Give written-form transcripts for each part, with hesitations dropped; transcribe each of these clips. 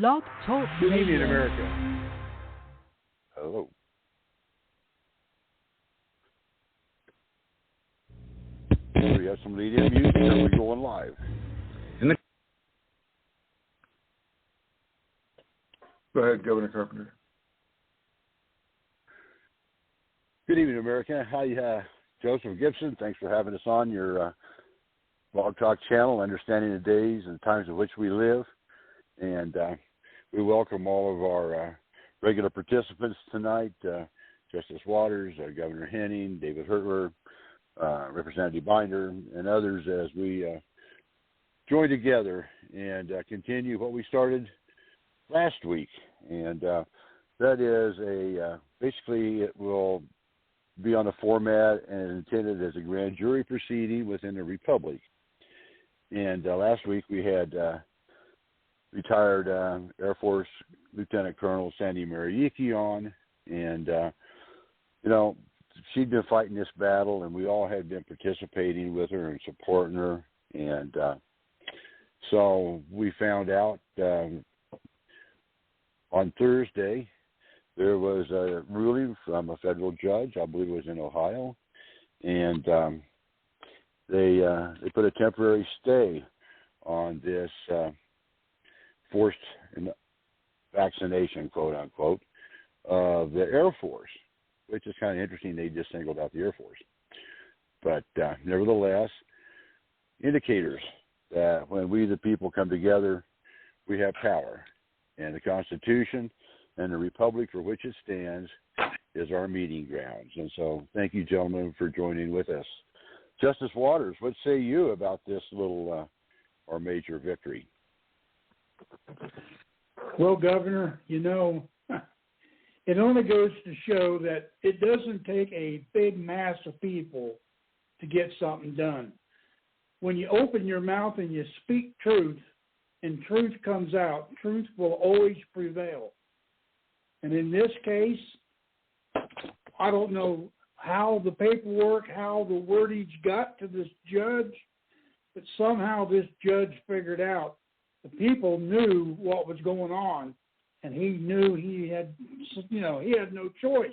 Blog Talk Good Radio. evening, America. Hello. We have some lead-in music, or are we going live? Go ahead, Governor Carpenter. Good evening, America. Hi, Joseph Gibson. Thanks for having us on your Blog Talk channel, Understanding the Days and Times in Which We Live. And we welcome all of our regular participants tonight, Justice Waters, Governor Henning, David Hertler, Representative Binder, and others as we join together and continue what we started last week. And that is basically it will be on a format and intended as a grand jury proceeding within the Republic. And last week we had retired Air Force Lieutenant Colonel Sandy Mariucci on, and she'd been fighting this battle, and we all had been participating with her and supporting her. And so we found out on Thursday there was a ruling from a federal judge, I believe it was in Ohio, and they put a temporary stay on this forced vaccination, quote unquote, of the Air Force, which is kind of interesting. They just singled out the Air Force. But nevertheless, indicators that when we the people come together, we have power. And the Constitution and the Republic for which it stands is our meeting grounds. And so thank you, gentlemen, for joining with us. Justice Waters, what say you about this little our major victory? Well, Governor, it only goes to show that it doesn't take a big mass of people to get something done. When you open your mouth and you speak truth, and truth comes out, truth will always prevail. And in this case, I don't know how the paperwork, how the wordage got to this judge, but somehow this judge figured out the people knew what was going on, and he knew he had no choice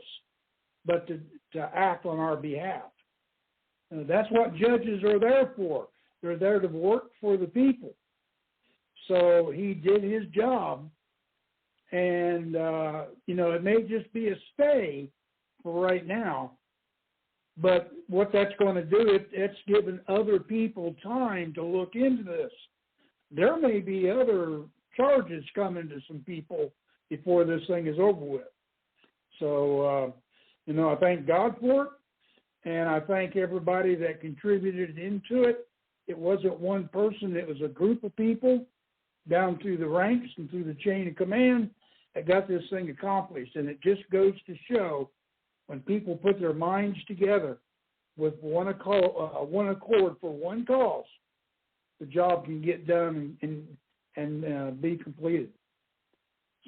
but to act on our behalf. That's what judges are there for. They're there to work for the people. So he did his job, and it may just be a stay for right now, but what that's going to do, it's given other people time to look into this. There may be other charges coming to some people before this thing is over with. So, I thank God for it, and I thank everybody that contributed into it. It wasn't one person. It was a group of people down through the ranks and through the chain of command that got this thing accomplished. And it just goes to show when people put their minds together with one accord for one cause, the job can get done and be completed.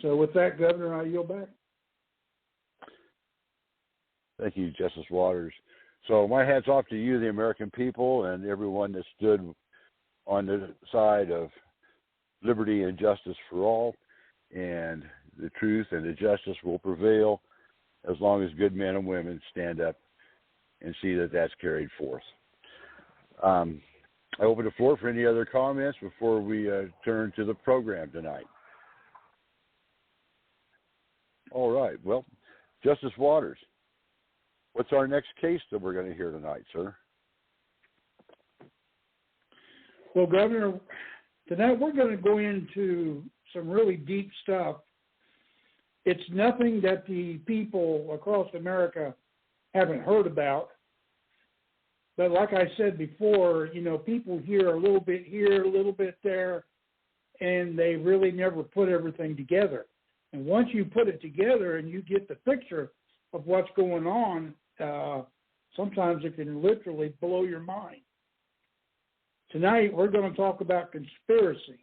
So with that, Governor, I yield back. Thank you, Justice Waters. So my hat's off to you, the American people, and everyone that stood on the side of liberty and justice for all, and the truth and the justice will prevail as long as good men and women stand up and see that that's carried forth. I open the floor for any other comments before we turn to the program tonight. All right. Well, Justice Waters, what's our next case that we're going to hear tonight, sir? Well, Governor, tonight we're going to go into some really deep stuff. It's nothing that the people across America haven't heard about. But like I said before, people hear a little bit here, a little bit there, and they really never put everything together. And once you put it together and you get the picture of what's going on, sometimes it can literally blow your mind. Tonight, we're going to talk about conspiracy.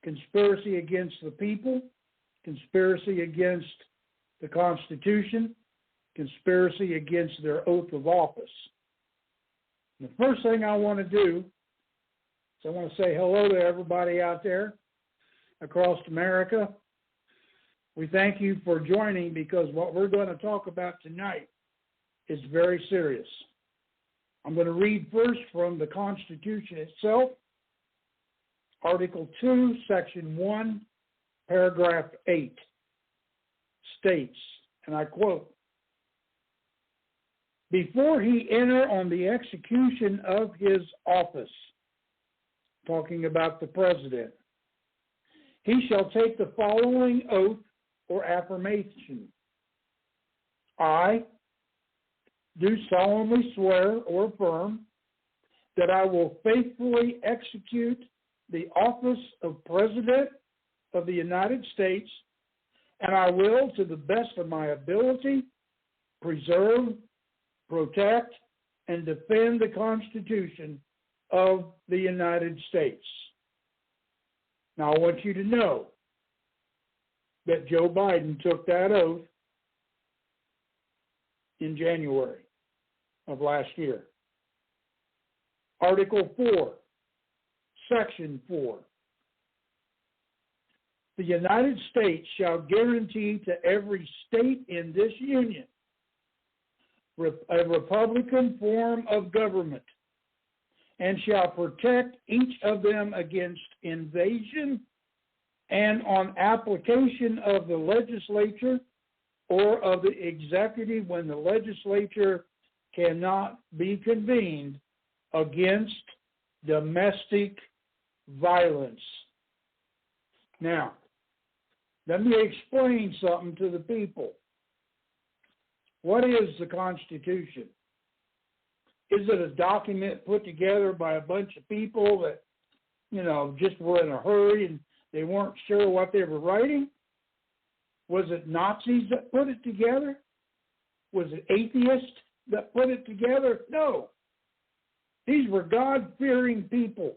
Conspiracy against the people, conspiracy against the Constitution, conspiracy against their oath of office. The first thing I want to do is I want to say hello to everybody out there. across America. We thank you for joining, because what we're going to talk about tonight is very serious. I'm going to read first from the Constitution itself, Article 2, Section 1, Paragraph 8, states, and I quote, "Before he enter on the execution of his office," talking about the president, "he shall take the following oath or affirmation. I do solemnly swear or affirm that I will faithfully execute the office of President of the United States, and I will, to the best of my ability, preserve, protect, and defend the Constitution of the United States." Now, I want you to know that Joe Biden took that oath in January of last year. Article 4, Section 4. "The United States shall guarantee to every state in this union a republican form of government, and shall protect each of them against invasion and on application of the legislature or of the executive when the legislature cannot be convened, against domestic violence." Now, let me explain something to the people. What is the Constitution? Is it a document put together by a bunch of people that, just were in a hurry and they weren't sure what they were writing? Was it Nazis that put it together? Was it atheists that put it together? No. These were God-fearing people.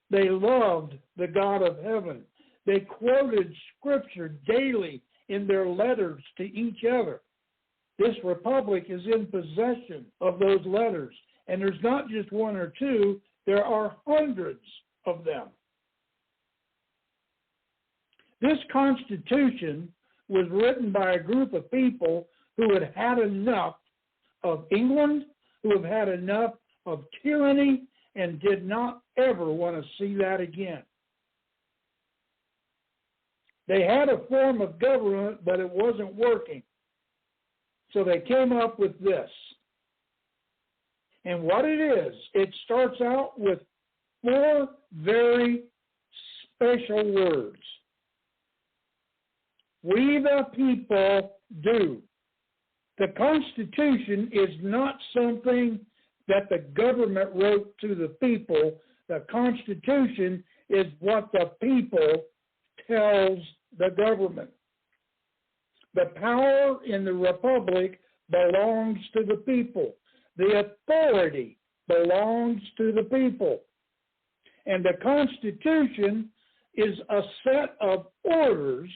They loved the God of heaven. They quoted Scripture daily in their letters to each other. This republic is in possession of those letters. And there's not just one or two, there are hundreds of them. This Constitution was written by a group of people who had had enough of England, who have had enough of tyranny, and did not ever want to see that again. They had a form of government, but it wasn't working. So they came up with this. And what it is, it starts out with 4 very special words. We the people do. The Constitution is not something that the government wrote to the people. The Constitution is what the people tells the government. The power in the republic belongs to the people. The authority belongs to the people. And the Constitution is a set of orders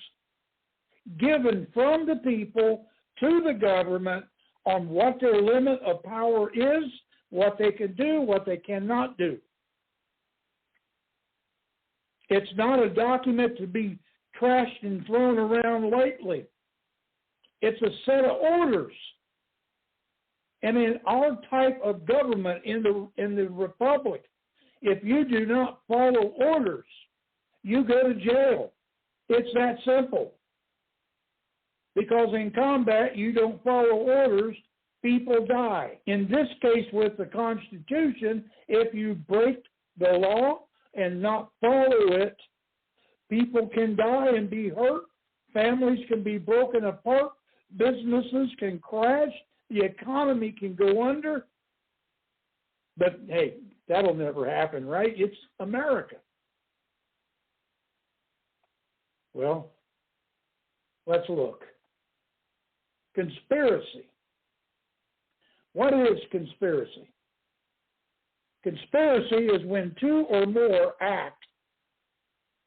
given from the people to the government on what their limit of power is, what they can do, what they cannot do. It's not a document to be trashed and thrown around lightly. It's a set of orders. And in our type of government in the republic, if you do not follow orders, you go to jail. It's that simple. Because in combat, you don't follow orders, people die. In this case with the Constitution, if you break the law and not follow it, people can die and be hurt, families can be broken apart, businesses can crash, the economy can go under. But hey, that'll never happen, right? It's America. Well, let's look. Conspiracy. What is conspiracy? Conspiracy is when 2 or more act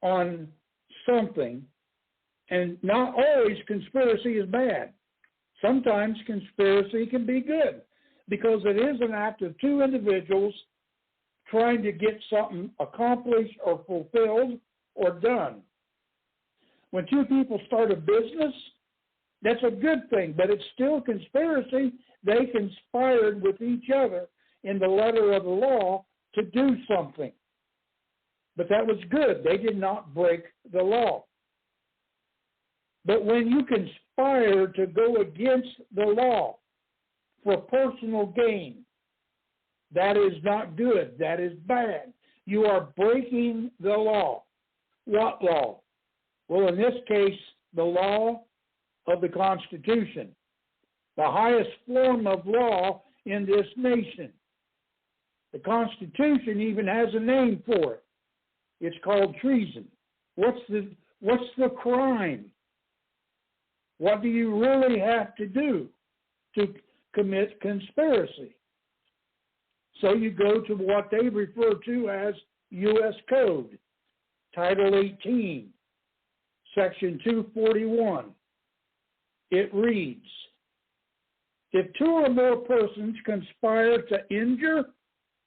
on something, and not always conspiracy is bad. Sometimes conspiracy can be good because it is an act of 2 individuals trying to get something accomplished or fulfilled or done. When two people start a business, that's a good thing, but it's still conspiracy. They conspired with each other in the letter of the law to do something. But that was good. They did not break the law. But when you conspire to go against the law for personal gain, that is not good. That is bad. You are breaking the law. What law? Well, in this case, the law of the Constitution, the highest form of law in this nation. The Constitution even has a name for it. It's called treason. What's the crime? What do you really have to do to commit conspiracy? So you go to what they refer to as U.S. Code, Title 18, Section 241. It reads, if two or more persons conspire to injure,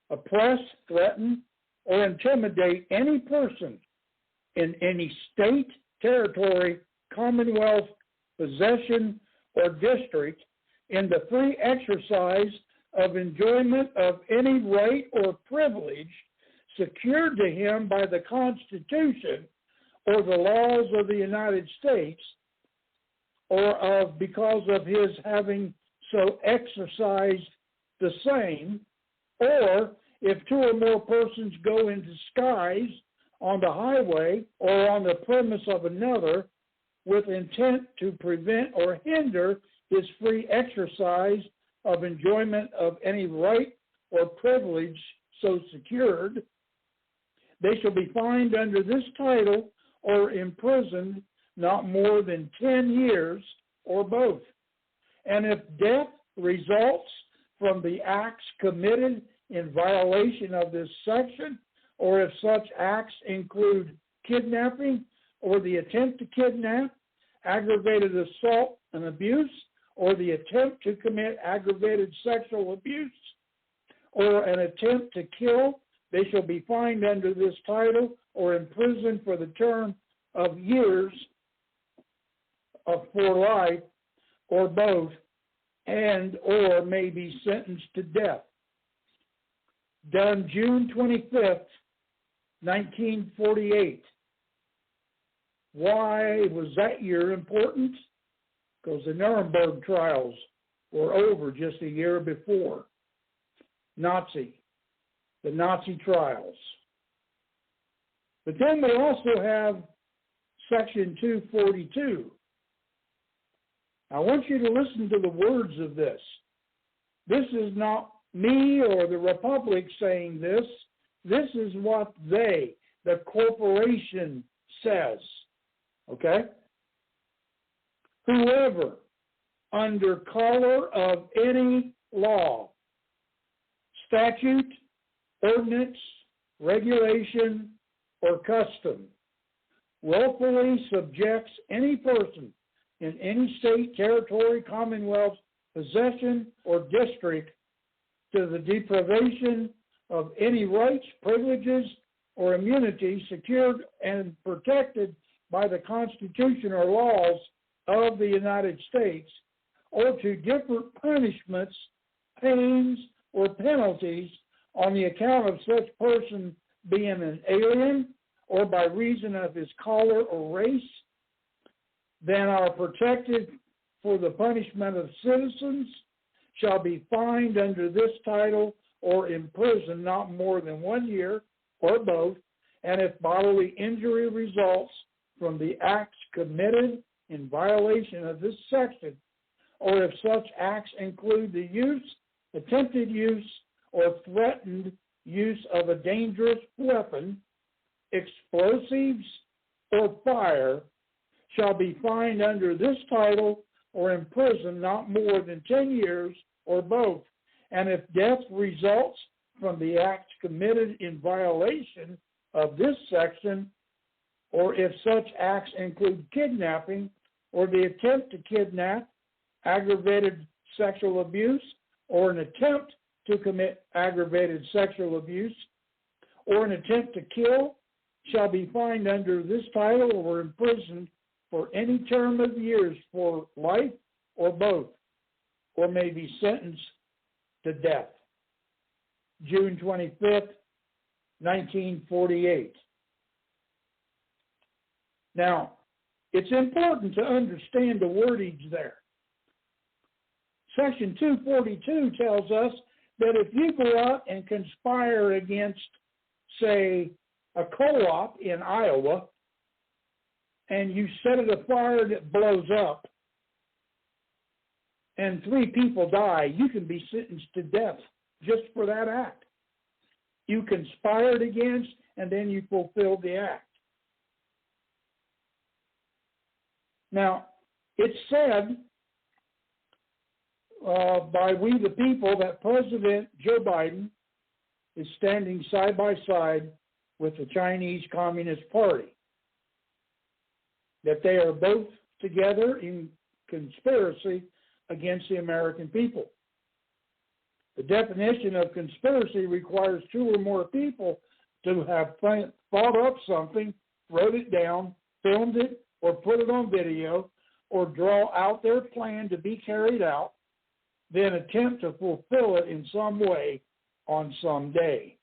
oppress, threaten, or intimidate any person in any state, territory, commonwealth, possession, or district in the free exercise of enjoyment of any right or privilege secured to him by the Constitution or the laws of the United States, or of because of his having so exercised the same, or if two or more persons go in disguise on the highway or on the premise of another with intent to prevent or hinder his free exercise of enjoyment of any right or privilege so secured, they shall be fined under this title or imprisoned not more than 10 years or both. And if death results from the acts committed in violation of this section, or if such acts include kidnapping or the attempt to kidnap, aggravated assault and abuse, or the attempt to commit aggravated sexual abuse, or an attempt to kill, they shall be fined under this title or imprisoned for the term of years for life, or both, and or may be sentenced to death. Done June 25th, 1948. Why was that year important? Because the Nuremberg trials were over just a year before. The Nazi trials. But then we also have Section 242. I want you to listen to the words of this. This is not me or the Republic saying this. This is what they, the corporation, says. Okay? Whoever, under color of any law, statute, ordinance, regulation, or custom, willfully subjects any person in any state, territory, commonwealth, possession, or district to the deprivation of any rights, privileges, or immunity secured and protected by the Constitution or laws of the United States, or to different punishments, pains, or penalties on the account of such person being an alien or by reason of his color or race, than are protected for the punishment of citizens, shall be fined under this title or imprisoned not more than 1 year or both, and if bodily injury results from the acts committed in violation of this section, or if such acts include the use, attempted use, or threatened use of a dangerous weapon, explosives, or fire, shall be fined under this title or imprisoned not more than 10 years or both. And if death results from the acts committed in violation of this section, or if such acts include kidnapping or the attempt to kidnap, aggravated sexual abuse, or an attempt to commit aggravated sexual abuse, or an attempt to kill, shall be fined under this title or imprisoned for any term of years for life or both, or may be sentenced to death. June 25th, 1948. Now, it's important to understand the wordage there. Section 242 tells us that if you go out and conspire against, say, a co-op in Iowa, and you set it afire and it blows up, and 3 people die, you can be sentenced to death just for that act. You conspired against, and then you fulfilled the act. Now, it's said by we the people that President Joe Biden is standing side by side with the Chinese Communist Party, that they are both together in conspiracy against the American people. The definition of conspiracy requires 2 or more people to have thought up something, wrote it down, filmed it, or put it on video, or draw out their plan to be carried out, then attempt to fulfill it in some way on some day.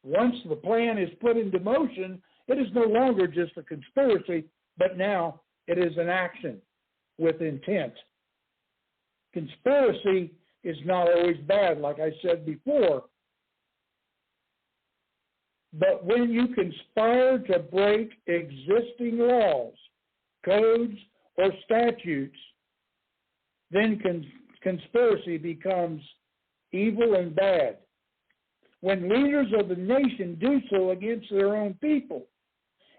Once the plan is put into motion, it is no longer just a conspiracy, but now it is an action with intent. Conspiracy is not always bad, like I said before. But when you conspire to break existing laws, codes, or statutes, then conspiracy becomes evil and bad. When leaders of the nation do so against their own people,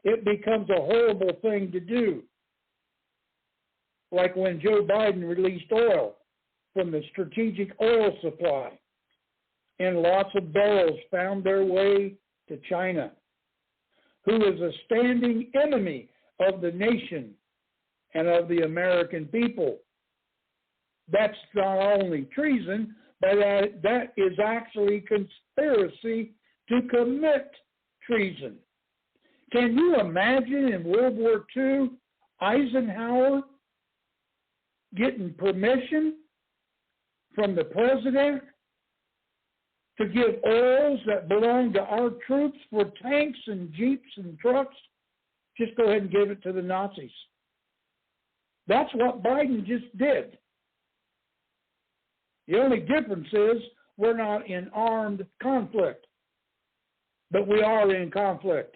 it becomes a horrible thing to do. Like when Joe Biden released oil from the strategic oil supply, and lots of barrels found their way to China, who is a standing enemy of the nation and of the American people. That's not only treason, but that is actually conspiracy to commit treason. Can you imagine in World War II, Eisenhower getting permission from the president to give oils that belong to our troops for tanks and jeeps and trucks? Just go ahead and give it to the Nazis. That's what Biden just did. The only difference is we're not in armed conflict, but we are in conflict.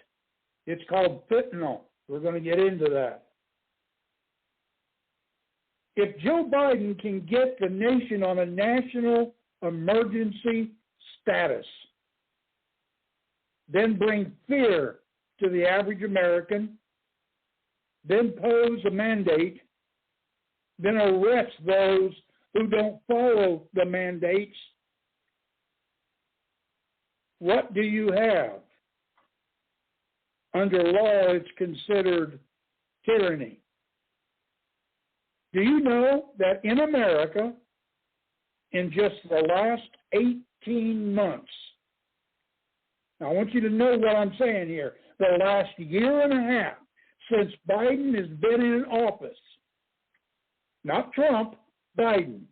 It's called fentanyl. We're going to get into that. If Joe Biden can get the nation on a national emergency status, then bring fear to the average American, then pose a mandate, then arrest those who don't follow the mandates, what do you have? Under law, it's considered tyranny. Do you know that in America, in just the last 18 months, now I want you to know what I'm saying here, the last year and a half since Biden has been in office, not Trump, Biden,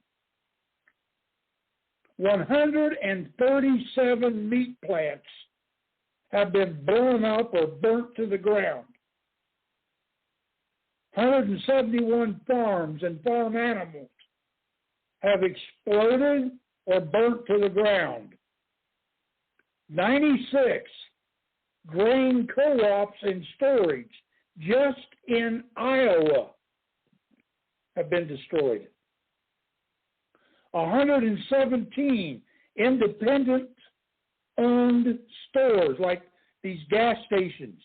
137 meat plants have been blown up or burnt to the ground. 171 farms and farm animals have exploded or burnt to the ground. 96 grain co-ops in storage just in Iowa have been destroyed. 117 independent-owned stores, like these gas stations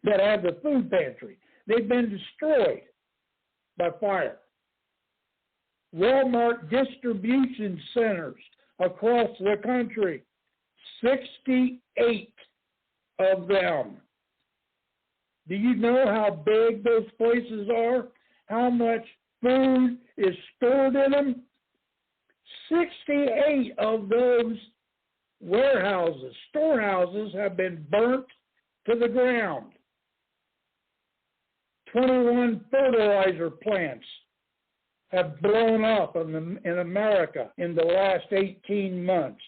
that have the food pantry, they've been destroyed by fire. Walmart distribution centers across the country, 68 of them. Do you know how big those places are? How much food is stored in them? 68 of those warehouses, storehouses have been burnt to the ground. 21 fertilizer plants have blown up in America in the last 18 months.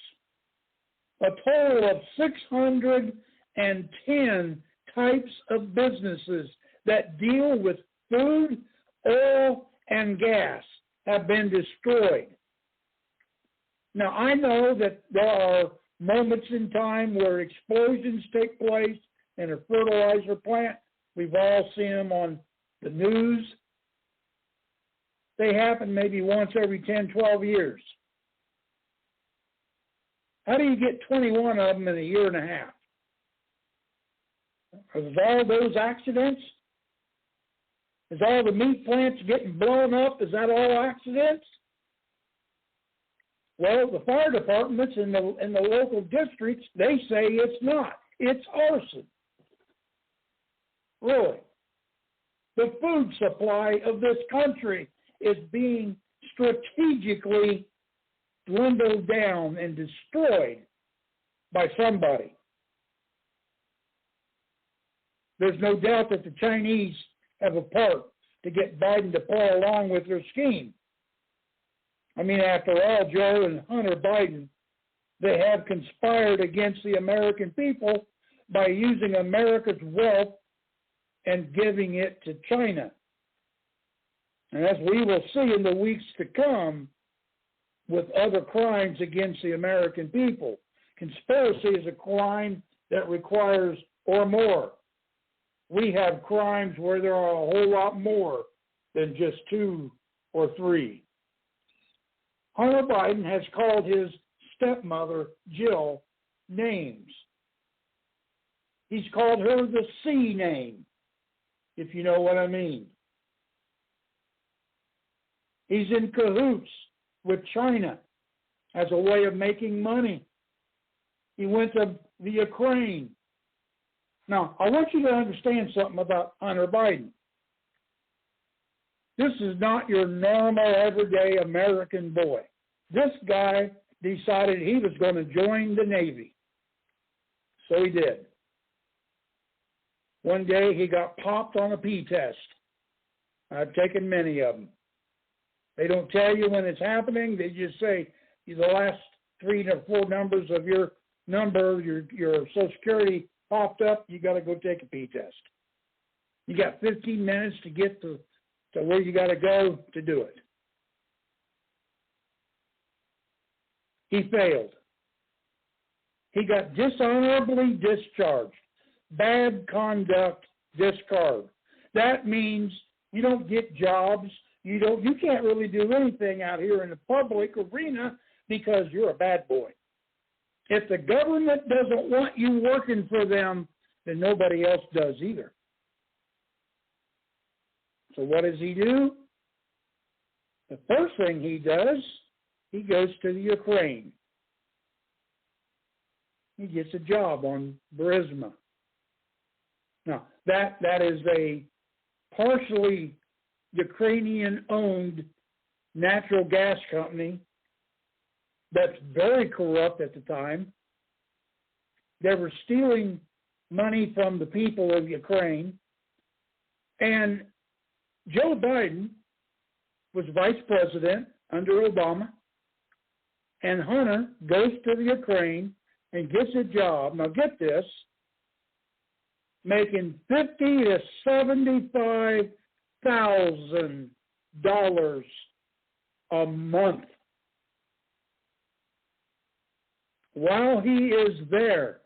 A total of 610 types of businesses that deal with food, oil, and gas have been destroyed. Now, I know that there are moments in time where explosions take place in a fertilizer plant. We've all seen them on the news. They happen maybe once every 10, 12 years. How do you get 21 of them in a year and a half? Are all those accidents? Is all the meat plants getting blown up? Is that all accidents? Well, the fire departments in the local districts, they say it's not. It's arson. Really. The food supply of this country is being strategically dwindled down and destroyed by somebody. There's no doubt that the Chinese have a part to get Biden to play along with their scheme. I mean, after all, Joe and Hunter Biden, they have conspired against the American people by using America's wealth and giving it to China. And as we will see in the weeks to come with other crimes against the American people, conspiracy is a crime that requires or more. We have crimes where there are a whole lot more than just 2 or 3. Hunter Biden has called his stepmother, Jill, names. He's called her the C name, if you know what I mean. He's in cahoots with China as a way of making money. He went to the Ukraine. Now, I want you to understand something about Hunter Biden. This is not your normal, everyday American boy. This guy decided he was going to join the Navy. So he did. One day he got popped on a P test. I've taken many of them. They don't tell you when it's happening. They just say the last 3 to 4 numbers of your number, your Social Security popped up, you got to go take a P test. You got 15 minutes to get to where you got to go to do it. He failed. He got dishonorably discharged. Bad conduct discard. That means you don't get jobs. You can't really do anything out here in the public arena because you're a bad boy. If the government doesn't want you working for them, then nobody else does either. So what does he do? The first thing he does, he goes to the Ukraine. He gets a job on Burisma. Now, that is a partially Ukrainian-owned natural gas company that's very corrupt at the time. They were stealing money from the people of Ukraine. And Joe Biden was vice president under Obama, and Hunter goes to the Ukraine and gets a job. Now get this, making $50,000 to $75,000 a month. While he is there,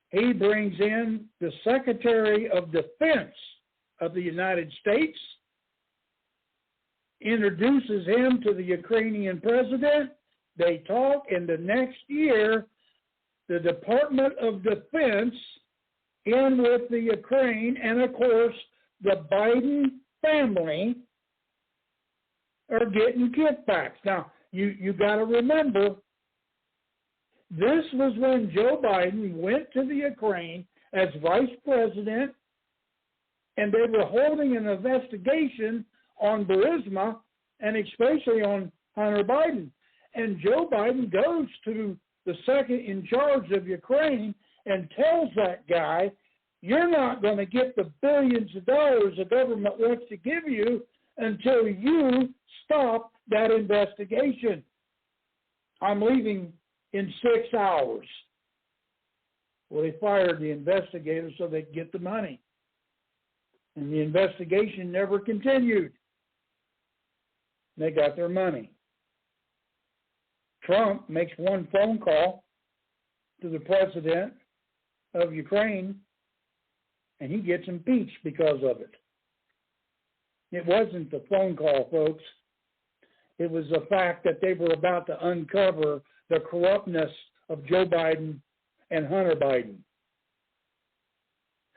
he brings in the Secretary of Defense of the United States, introduces him to the Ukrainian president. They talk, and the next year, the Department of Defense in with the Ukraine, and of course, the Biden family are getting kickbacks. Now, you got to remember, this was when Joe Biden went to the Ukraine as vice president, and they were holding an investigation on Burisma and especially on Hunter Biden. And Joe Biden goes to the second in charge of Ukraine, and tells that guy, you're not going to get the billions of dollars the government wants to give you until you stop that investigation. I'm leaving in 6 hours. Well, they fired the investigator so they could get the money. And the investigation never continued. They got their money. Trump makes one phone call to the president of Ukraine, and he gets impeached because of it. It wasn't the phone call, folks. It was the fact that they were about to uncover the corruptness of Joe Biden and Hunter Biden.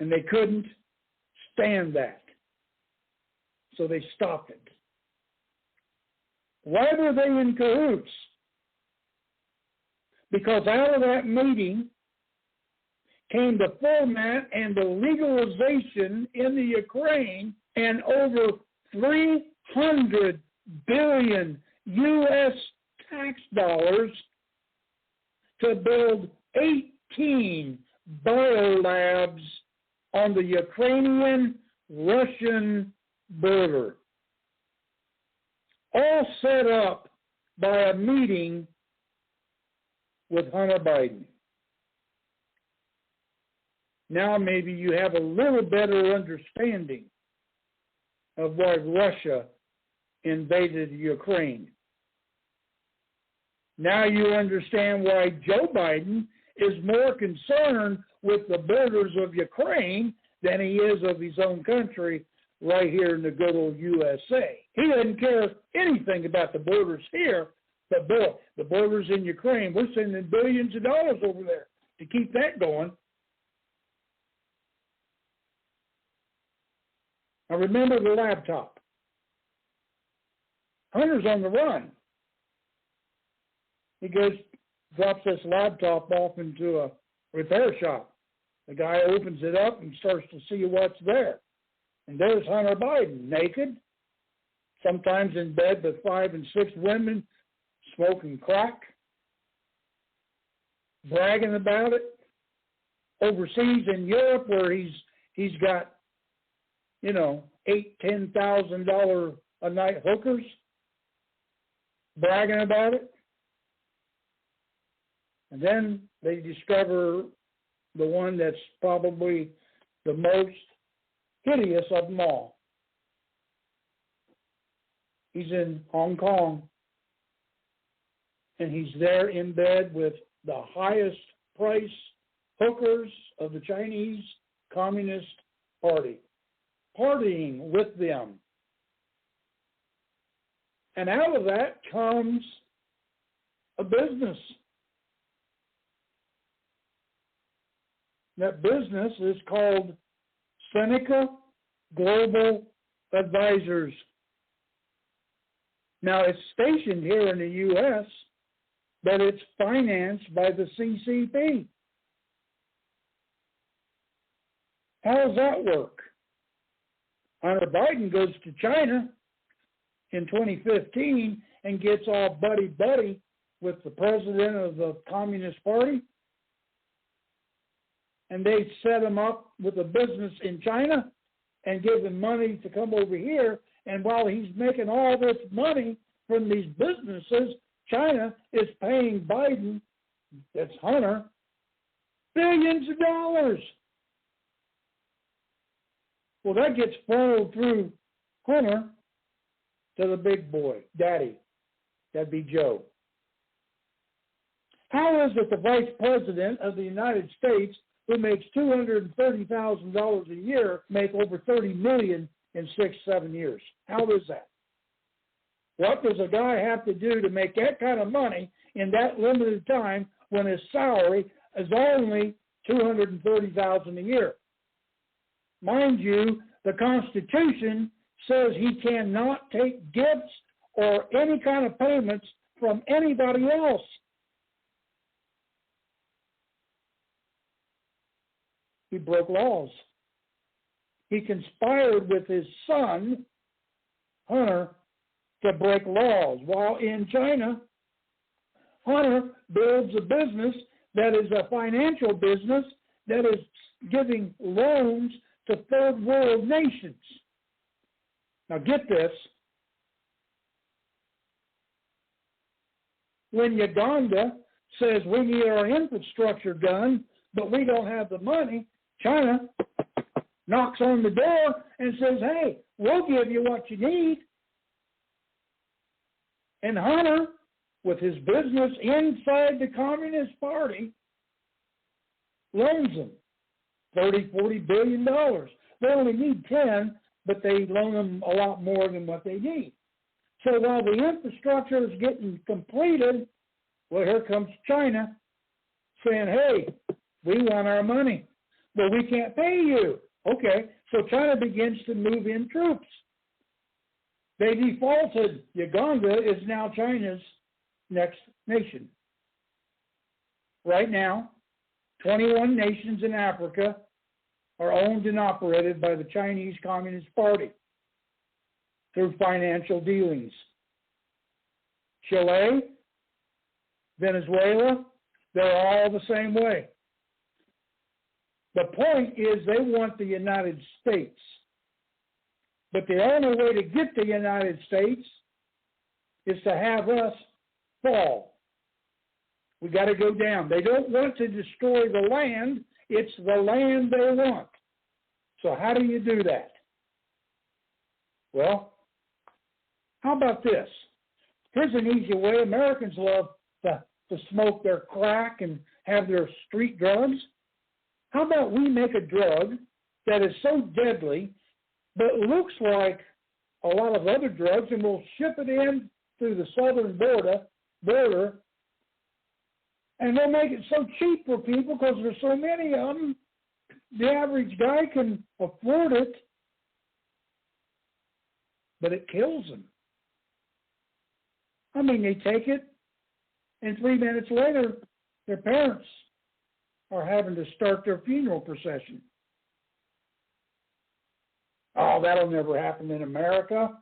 And they couldn't stand that. So they stopped it. Why were they in cahoots? Because out of that meeting came the format and the legalization in the Ukraine and over 300 billion U.S. tax dollars to build 18 biolabs on the Ukrainian-Russian border, all set up by a meeting with Hunter Biden. Now maybe you have a little better understanding of why Russia invaded Ukraine. Now you understand why Joe Biden is more concerned with the borders of Ukraine than he is of his own country right here in the good old USA. He doesn't care anything about the borders here, but boy, the borders in Ukraine, we're sending billions of dollars over there to keep that going. Now remember the laptop. Hunter's on the run. He drops this laptop off into a repair shop. The guy opens it up and starts to see what's there. And there's Hunter Biden, naked, sometimes in bed with 5 and 6 women, smoking crack, bragging about it. Overseas in Europe, where he's got, $8,000-$10,000 a night hookers, bragging about it. And then they discover the one that's probably the most hideous of them all. He's in Hong Kong, and he's there in bed with the highest price hookers of the Chinese Communist Party, partying with them. And out of that comes a business. That business is called Seneca Global Advisors. Now, it's stationed here in the U.S., but it's financed by the CCP. How does that work? Hunter Biden goes to China in 2015 and gets all buddy-buddy with the president of the Communist Party. And they set him up with a business in China and give him money to come over here. And while he's making all this money from these businesses, China is paying Biden, that's Hunter, billions of dollars. Well, that gets funneled through Hunter to the big boy, Daddy. That'd be Joe. How is it the Vice President of the United States, who makes $230,000 a year, make over $30 million in 6-7 years? How is that? What does a guy have to do to make that kind of money in that limited time when his salary is only $230,000 a year? Mind you, the Constitution says he cannot take gifts or any kind of payments from anybody else. He broke laws. He conspired with his son, Hunter, to break laws. While in China, Hunter builds a business that is a financial business that is giving loans to third world nations. Now get this. When Uganda says we need our infrastructure done, but we don't have the money, China knocks on the door and says, hey, we'll give you what you need. And Hunter, with his business inside the Communist Party, loans them $30-40 billion. They only need 10, but they loan them a lot more than what they need. So while the infrastructure is getting completed, well, here comes China saying, hey, we want our money. Well, we can't pay you. Okay, so China begins to move in troops. They defaulted. Uganda is now China's next nation. Right now, 21 nations in Africa are owned and operated by the Chinese Communist Party through financial dealings. Chile, Venezuela, they're all the same way. The point is they want the United States. But the only way to get the United States is to have us fall. We got to go down. They don't want to destroy the land. It's the land they want. So how do you do that? Well, how about this? Here's an easy way. Americans love to smoke their crack and have their street drugs. How about we make a drug that is so deadly but looks like a lot of other drugs, and we'll ship it in through the southern border, and they'll make it so cheap for people because there's so many of them, the average guy can afford it, but it kills them. I mean, they take it, and 3 minutes later, their parents are having to start their funeral procession. Oh, that'll never happen in America.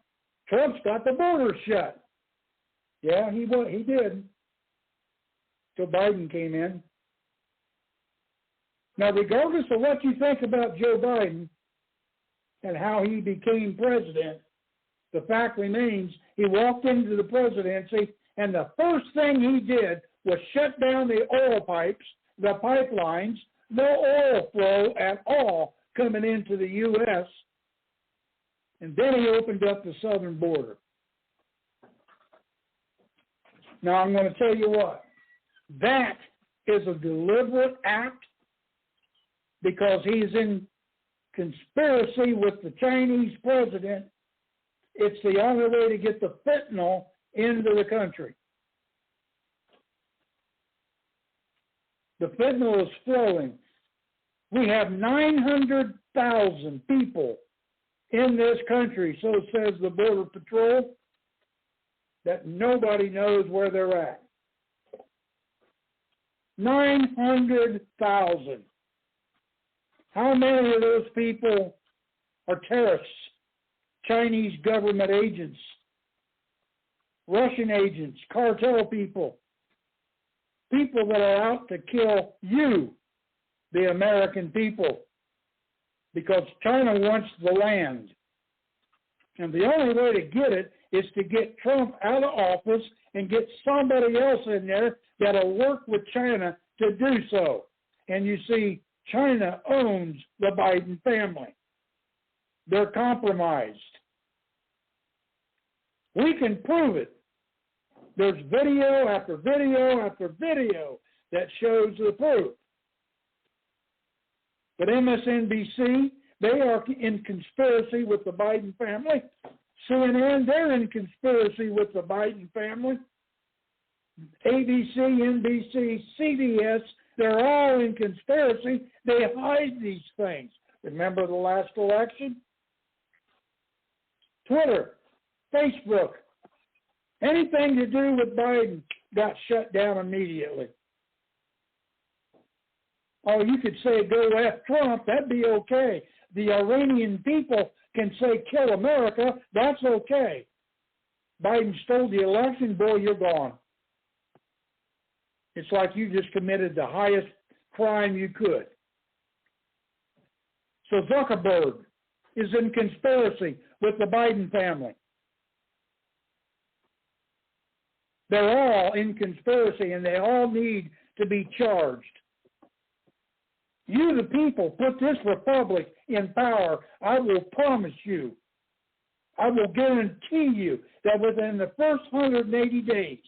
Trump's got the border shut. Yeah, he did. Till Biden came in. Now, regardless of what you think about Joe Biden and how he became president, the fact remains he walked into the presidency, and the first thing he did was shut down the oil pipes, the pipelines, no oil flow at all coming into the U.S., and then he opened up the southern border. Now, I'm going to tell you what. That is a deliberate act because he's in conspiracy with the Chinese president. It's the only way to get the fentanyl into the country. The fentanyl is flowing. We have 900,000 people in this country, so says the Border Patrol, that nobody knows where they're at. 900,000. How many of those people are terrorists, Chinese government agents, Russian agents, cartel people, people that are out to kill you, the American people, because China wants the land. And the only way to get it is to get Trump out of office and get somebody else in there that'll work with China to do so. And you see, China owns the Biden family. They're compromised. We can prove it. There's video after video after video that shows the proof. But MSNBC, they are in conspiracy with the Biden family. CNN, they're in conspiracy with the Biden family. ABC, NBC, CBS, they're all in conspiracy. They hide these things. Remember the last election? Twitter, Facebook, anything to do with Biden got shut down immediately. Oh, you could say go F Trump, that'd be okay. The Iranian people can say kill America, that's okay. Biden stole the election, boy, you're gone. It's like you just committed the highest crime you could. So Zuckerberg is in conspiracy with the Biden family. They're all in conspiracy, and they all need to be charged. You, the people, put this republic in power. I will promise you, I will guarantee you that within the first 180 days,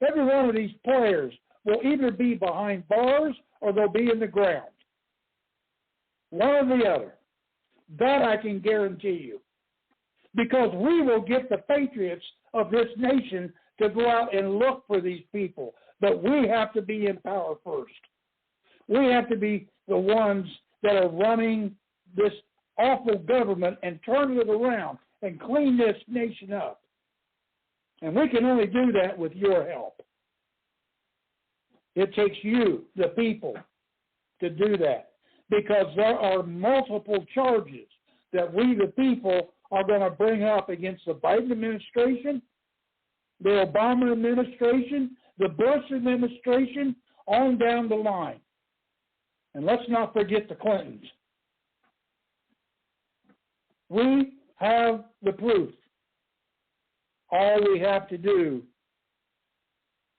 every one of these players will either be behind bars or they'll be in the ground. One or the other. That I can guarantee you. Because we will get the patriots of this nation to go out and look for these people. But we have to be in power first. We have to be the ones that are running this awful government and turning it around and clean this nation up. And we can only do that with your help. It takes you, the people, to do that. Because there are multiple charges that we, the people, are going to bring up against the Biden administration, the Obama administration, the Bush administration, on down the line. And let's not forget the Clintons. We have the proof. All we have to do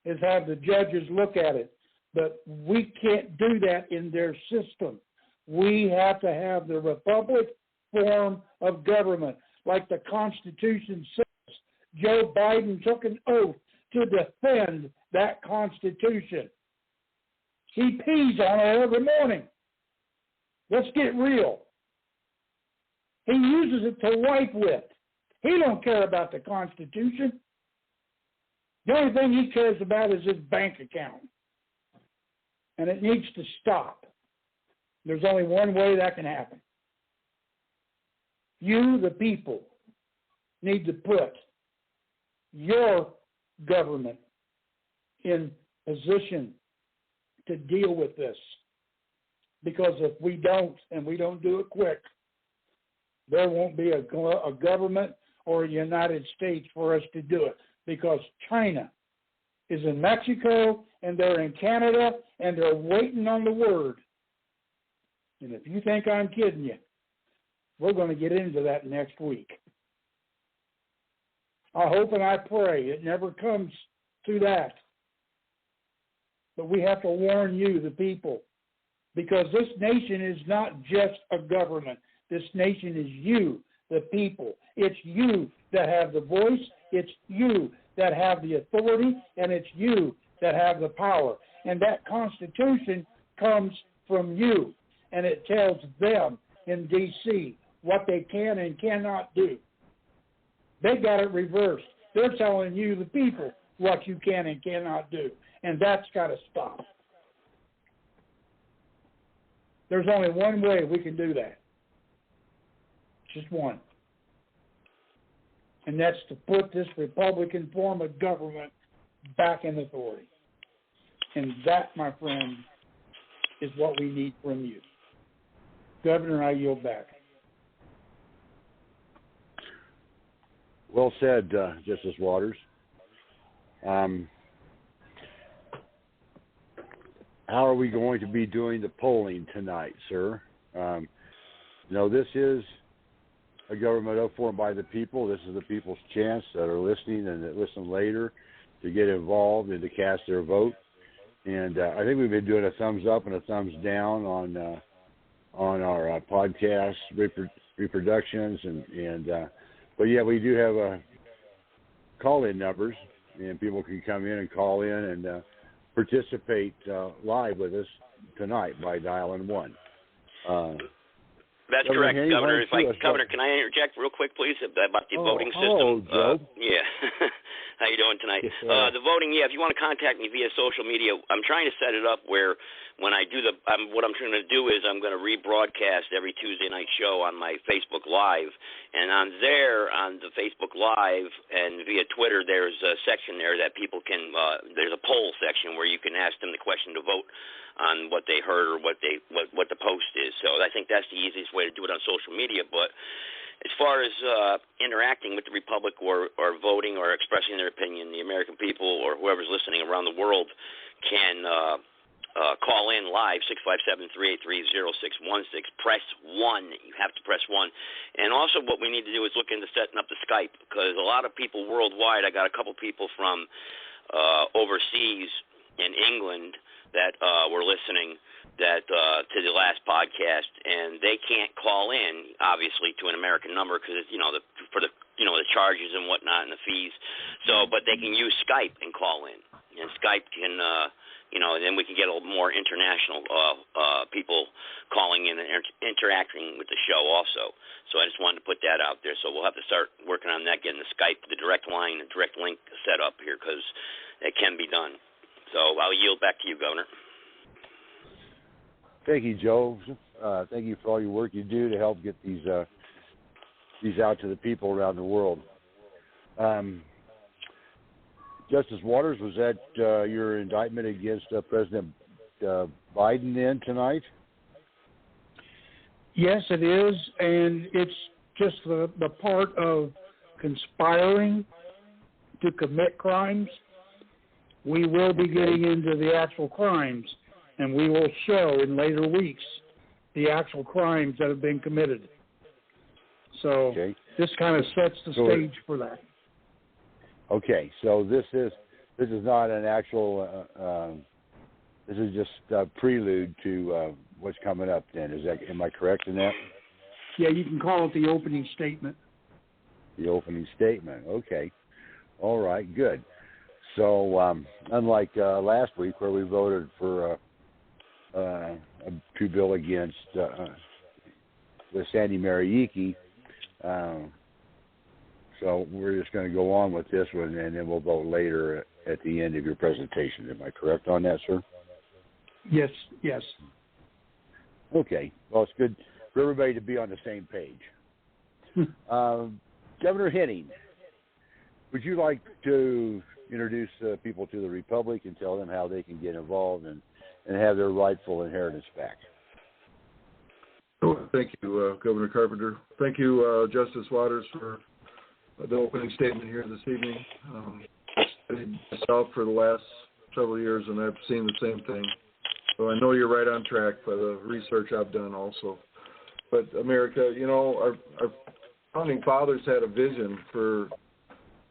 is have the judges look at it. But we can't do that in their system. We have to have the republic form of government. Like the Constitution says, Joe Biden took an oath to defend that Constitution. He pees on it every morning. Let's get real. He uses it to wipe with. He don't care about the Constitution. The only thing he cares about is his bank account. And it needs to stop. There's only one way that can happen. You, the people, need to put your government in position to deal with this. Because if we don't, and we don't do it quick, there won't be a government or a United States for us to do it. Because China is in Mexico, and they're in Canada, and they're waiting on the word. And if you think I'm kidding you, we're going to get into that next week. I hope and I pray it never comes to that. But we have to warn you, the people, because this nation is not just a government. This nation is you, the people. It's you that have the voice. It's you that have the authority, and it's you that have the power. And that Constitution comes from you, and it tells them in D.C. what they can and cannot do. They got it reversed. They're telling you, the people, what you can and cannot do, and that's got to stop. There's only one way we can do that. Just one. And that's to put this Republican form of government back in authority. And that, my friend, is what we need from you. Governor, I yield back. Well said, Justice Waters. How are we going to be doing the polling tonight, sir? This is a government formed by the people. This is the people's chance that are listening and that listen later to get involved and to cast their vote. And I think we've been doing a thumbs up and a thumbs down on our podcast reproductions but yeah, we do have call-in numbers, and people can come in and call in and participate live with us tonight by dialing 1. That's correct, Governor. Governor, can I interject real quick, please, about the voting system? Joe. Yeah. How you doing tonight? Yes, the voting, if you want to contact me via social media, I'm trying to set it up where when I do what I'm trying to do is I'm going to rebroadcast every Tuesday night show on my Facebook Live. And on the Facebook Live and via Twitter, there's a section there that people can, there's a poll section where you can ask them the question to vote on what they heard or what the post is. So I think that's the easiest way to do it on social media. But as far as interacting with the Republic or voting or expressing their opinion, the American people or whoever's listening around the world can call in live, 657-383-0616. Press 1. You have to press 1. And also what we need to do is look into setting up the Skype, because a lot of people worldwide, I got a couple people from overseas in England that were listening to the last podcast, and they can't call in, obviously, to an American number because, for the charges and whatnot and the fees. So, but they can use Skype and call in. And Skype can, and then we can get a little more international people calling in and interacting with the show also. So I just wanted to put that out there. So we'll have to start working on that, getting the Skype, the direct line, the direct link set up here, because it can be done. So I'll yield back to you, Governor. Thank you, Joe. Thank you for all your work you do to help get these out to the people around the world. Justice Waters, was that your indictment against President Biden then tonight? Yes, it is, and it's just the part of conspiring to commit crimes. We will be getting into the actual crimes, and we will show in later weeks the actual crimes that have been committed. So This kind of sets the stage for that. Okay, so this is not an actual. This is just a prelude to what's coming up. Then am I correct in that? Yeah, you can call it the opening statement. The opening statement. Okay, all right, good. So unlike last week where we voted for to bill against the Sandy Mariucci. So we're just going to go on with this one, and then we'll vote later at the end of your presentation. Am I correct on that, sir? Yes. Okay. Well, it's good for everybody to be on the same page. Governor Henning, would you like to introduce people to the Republic and tell them how they can get involved and have their rightful inheritance back? Thank you, Governor Carpenter. Thank you, Justice Waters, for the opening statement here this evening. I've studied myself for the last several years, and I've seen the same thing. So I know you're right on track by the research I've done also. But America, our founding fathers had a vision for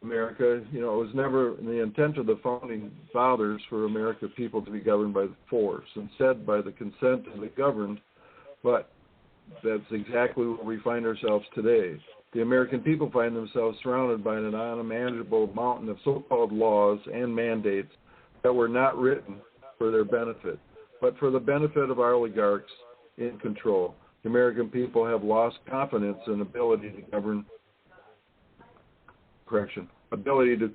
America. It was never the intent of the founding fathers for America people to be governed by the force, instead by the consent of the governed. But that's exactly where we find ourselves today. The American people find themselves surrounded by an unimaginable mountain of so-called laws and mandates that were not written for their benefit, but for the benefit of our oligarchs in control. The American people have lost confidence in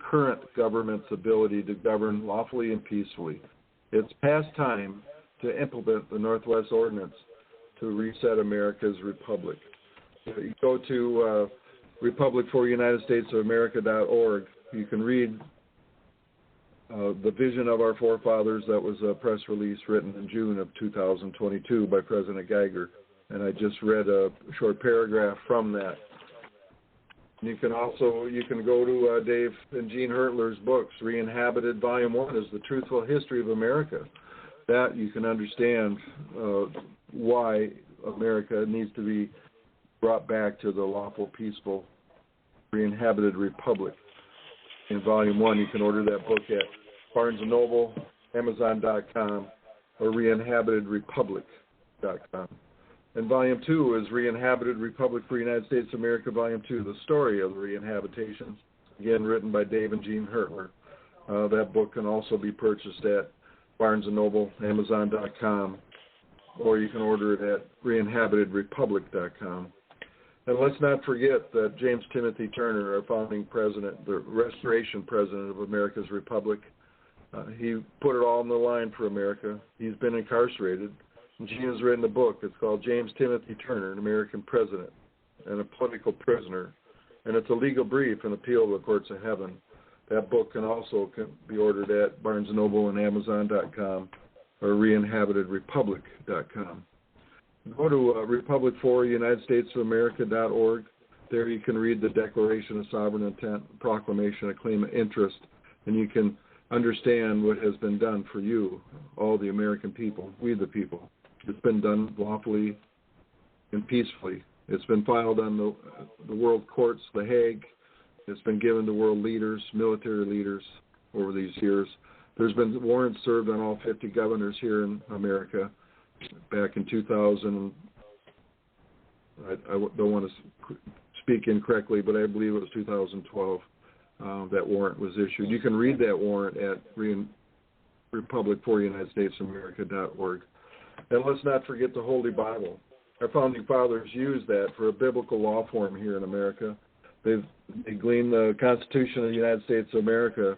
current government's ability to govern lawfully and peacefully. It's past time to implement the Northwest Ordinance to reset America's republic. You go to republicforunitedstatesofamerica.org. You can read the vision of our forefathers. That was a press release written in June of 2022 by President Geiger, and I just read a short paragraph from that. You can go to Dave and Gene Hertler's books. Re-Inhabited Volume 1 is the truthful history of America. That you can understand why America needs to be brought back to the lawful, peaceful, re-inhabited republic. In Volume 1, you can order that book at Barnes & Noble, Amazon.com, or reinhabitedrepublic.com. And Volume 2 is Re-Inhabited Republic for United States of America, Volume 2, the story of the re-inhabitations, again written by Dave and Gene Hertler. That book can also be purchased at Barnes & Noble, Amazon.com, or you can order it at reinhabitedrepublic.com. And let's not forget that James Timothy Turner, our founding president, the restoration president of America's Republic, he put it all on the line for America. He's been incarcerated. And Gene has written a book. It's called James Timothy Turner, an American President and a Political Prisoner. And it's a legal brief, an appeal to the courts of heaven. That book can be ordered at Barnes & Noble and Amazon.com or reinhabitedrepublic.com. Go to republicforunitedstatesofamerica.org. There you can read the Declaration of Sovereign Intent, Proclamation of Claim of Interest, and you can understand what has been done for you, all the American people, we the people. It's been done lawfully and peacefully. It's been filed on the world courts, The Hague. It's been given to world leaders, military leaders over these years. There's been warrants served on all 50 governors here in America back in 2000. I don't want to speak incorrectly, but I believe it was 2012 that warrant was issued. You can read that warrant at republicforunitedstatesofamerica.org. And let's not forget the Holy Bible. Our founding fathers used that for a biblical law form here in America. They gleaned the Constitution of the United States of America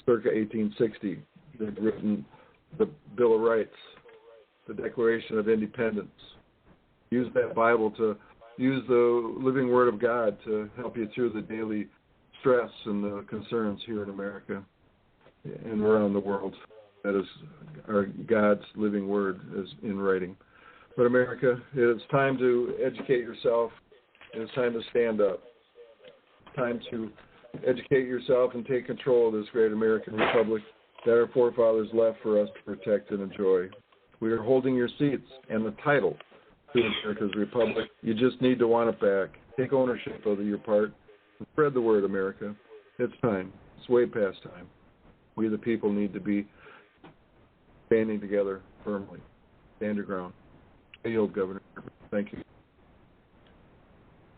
circa 1860. They've written the Bill of Rights, the Declaration of Independence. Use that Bible to use the living Word of God to help you through the daily stress and the concerns here in America and around the world. That is our God's living Word is in writing. But America, it's time to educate yourself, and it's time to stand up. It's time to educate yourself and take control of this great American republic that our forefathers left for us to protect and enjoy. We are holding your seats and the title to America's republic. You just need to want it back. Take ownership of your part and spread the word, America. It's time. It's way past time. We, the people, need to be standing together firmly. Stand your ground. I yield, Governor. Thank you.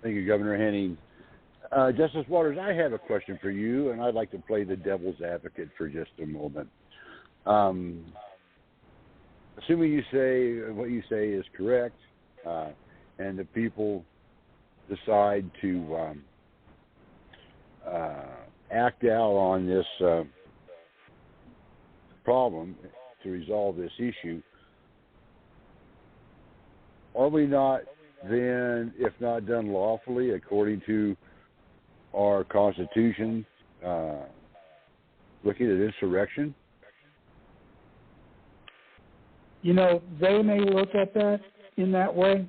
Thank you, Governor Henning. Justice Waters, I have a question for you, and I'd like to play the devil's advocate for just a moment. Assuming you say what you say is correct, and the people decide to act out on this problem to resolve this issue, are we not then, if not done lawfully, according to our Constitution, looking at insurrection? You know, they may look at that in that way.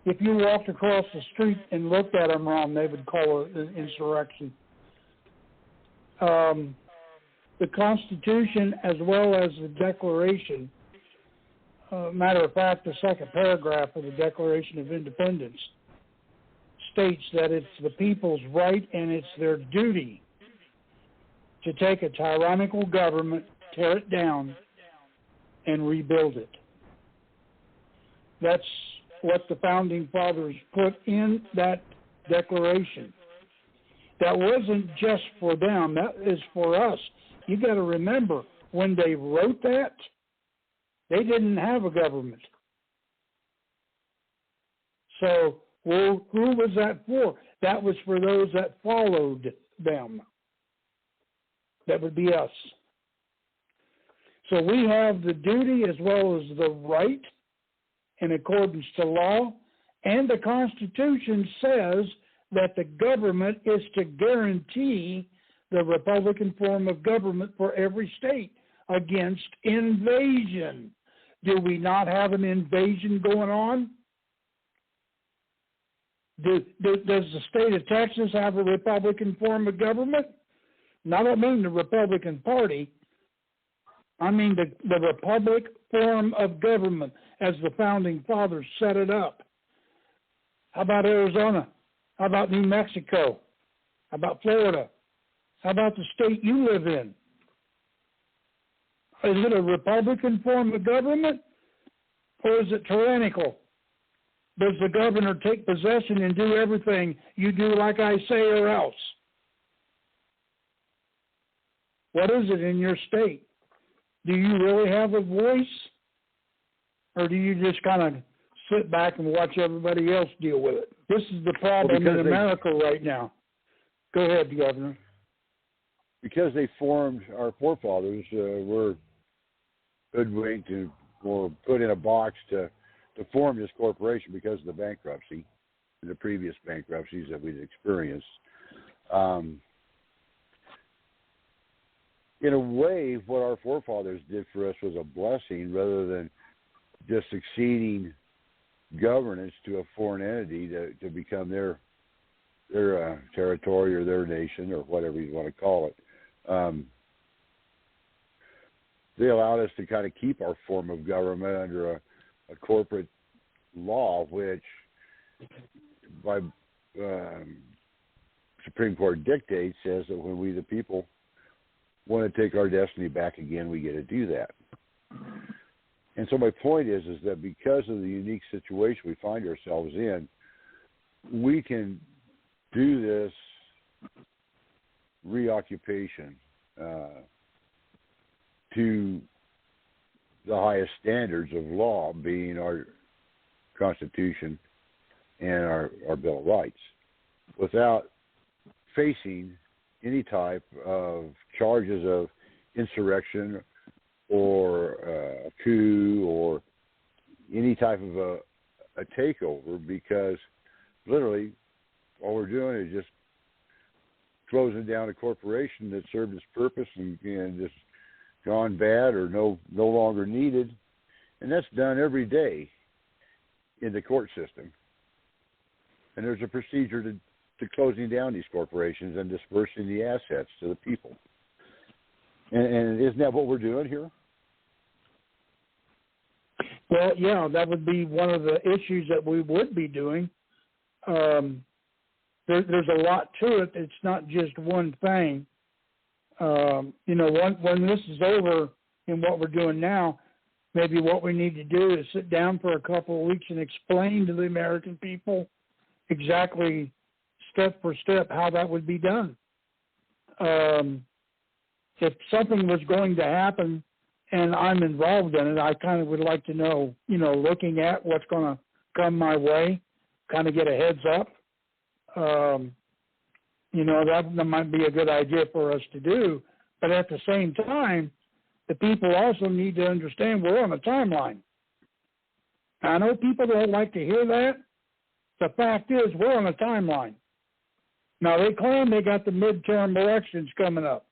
If you walked across the street and looked at them wrong, they would call it an insurrection. The Constitution, as well as the Declaration, matter of fact, the second paragraph of the Declaration of Independence states that it's the people's right and it's their duty to take a tyrannical government, tear it down, and rebuild it. That's what the Founding Fathers put in that declaration. That wasn't just for them, that is for us. You got to remember, when they wrote that, they didn't have a government. So who was that for? That was for those that followed them. That would be us. So we have the duty as well as the right in accordance to law, and the Constitution says that the government is to guarantee the Republican form of government for every state against invasion. Do we not have an invasion going on? Does the state of Texas have a Republican form of government? Now, I don't mean the Republican Party. I mean the Republic form of government as the Founding Fathers set it up. How about Arizona? How about New Mexico? How about Florida? How about the state you live in? Is it a Republican form of government, or is it tyrannical? Does the governor take possession and do everything you do like I say or else? What is it in your state? Do you really have a voice? Or do you just kind of sit back and watch everybody else deal with it? This is the problem in America right now. Go ahead, Governor. Because they formed, our forefathers were hoodwinked or put in a box to form this corporation because of the bankruptcy, the previous bankruptcies that we've experienced. In a way, what our forefathers did for us was a blessing rather than just succeeding governance to a foreign entity to become their territory or their nation or whatever you want to call it. they allowed us to kind of keep our form of government under a corporate law, which by Supreme Court dictate says that when we, the people, want to take our destiny back again, we get to do that. And so my point is that because of the unique situation we find ourselves in, we can do this reoccupation to the highest standards of law, being our Constitution and our Bill of Rights, without facing any type of charges of insurrection or a coup or any type of a takeover, because literally all we're doing is just closing down a corporation that served its purpose and just gone bad or no longer needed. And that's done every day in the court system. And there's a procedure to closing down these corporations and dispersing the assets to the people. And isn't that what we're doing here? Well, yeah, that would be one of the issues that we would be doing. There's a lot to it. It's not just one thing. When this is over and what we're doing now, maybe what we need to do is sit down for a couple of weeks and explain to the American people exactly step for step how that would be done. If something was going to happen and I'm involved in it, I kind of would like to know, looking at what's going to come my way, kind of get a heads up. That might be a good idea for us to do. But at the same time, the people also need to understand we're on a timeline. I know people don't like to hear that. The fact is we're on a timeline. Now, they claim they got the midterm elections coming up.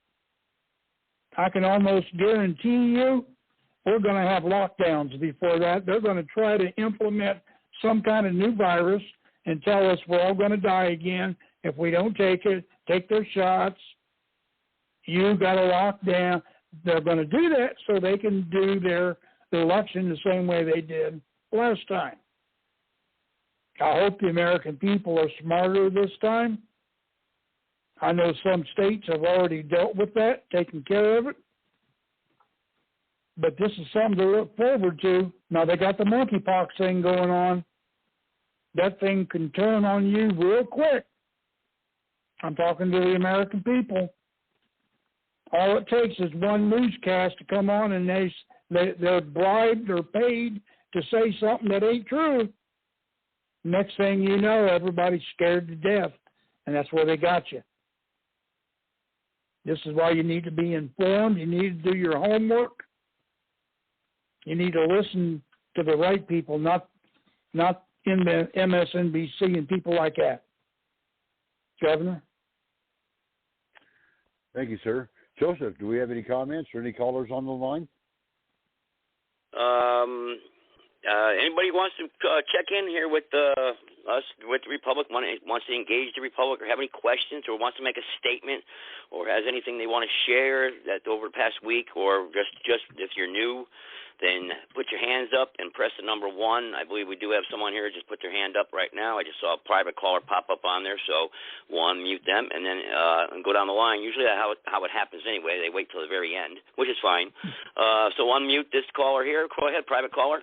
I can almost guarantee you we're going to have lockdowns before that. They're going to try to implement some kind of new virus and tell us we're all going to die again if we don't take their shots. You got to lock down. They're going to do that so they can do their election the same way they did last time. I hope the American people are smarter this time. I know some states have already dealt with that, taken care of it. But this is something to look forward to. Now, they got the monkeypox thing going on. That thing can turn on you real quick. I'm talking to the American people. All it takes is one newscast to come on and they're bribed or paid to say something that ain't true. Next thing you know, everybody's scared to death, and that's where they got you. This is why you need to be informed. You need to do your homework. You need to listen to the right people, not in the MSNBC and people like that. Governor? Thank you, sir. Joseph, do we have any comments or any callers on the line? Anybody wants to check in here with us, with the Republic, wants to engage the Republic, or have any questions, or wants to make a statement, or has anything they want to share that over the past week, or just if you're new, then put your hands up and press the number 1. I believe we do have someone here. Just put their hand up right now. I just saw a private caller pop up on there, so we'll unmute them and then and go down the line. Usually that's how it happens anyway. They wait till the very end, which is fine. So unmute this caller here. Go ahead, private caller.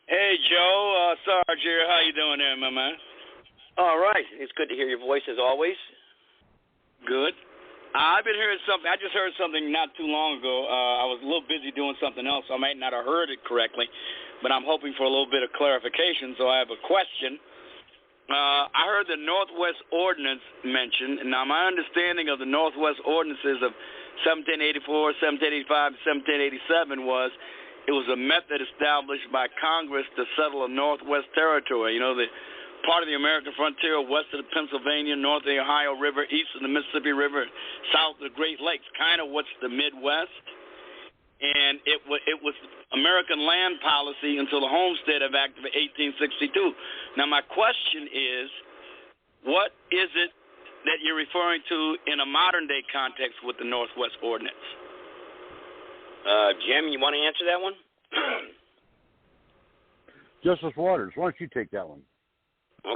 Hey, Joe. Sarge here. How you doing there, my man? All right. It's good to hear your voice as always. Good. I've been hearing something. I just heard something not too long ago. I was a little busy doing something else, so I might not have heard it correctly, but I'm hoping for a little bit of clarification, so I have a question. I heard the Northwest Ordinance mentioned. Now, my understanding of the Northwest Ordinances of 1784, 1785, 1787 was it was a method established by Congress to settle a Northwest territory, the part of the American frontier west of the Pennsylvania, north of the Ohio River, east of the Mississippi River, south of the Great Lakes, kind of what's the Midwest. And it was American land policy until the Homestead Act of 1862. Now, my question is, what is it that you're referring to in a modern-day context with the Northwest Ordinance? Jim, you want to answer that one? Justice Waters, why don't you take that one?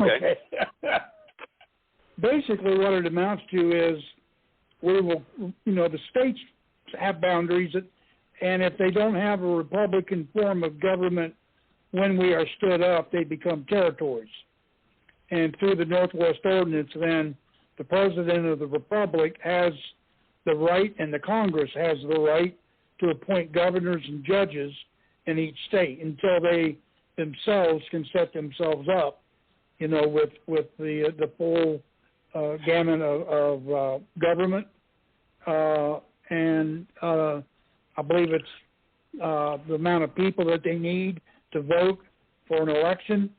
Okay. Basically, what it amounts to is we will, the states have boundaries, and if they don't have a Republican form of government when we are stood up, they become territories. And through the Northwest Ordinance, then the President of the Republic has the right, and the Congress has the right, to appoint governors and judges in each state until they themselves can set themselves up, with the full gamut of government. And I believe it's the amount of people that they need to vote for an election.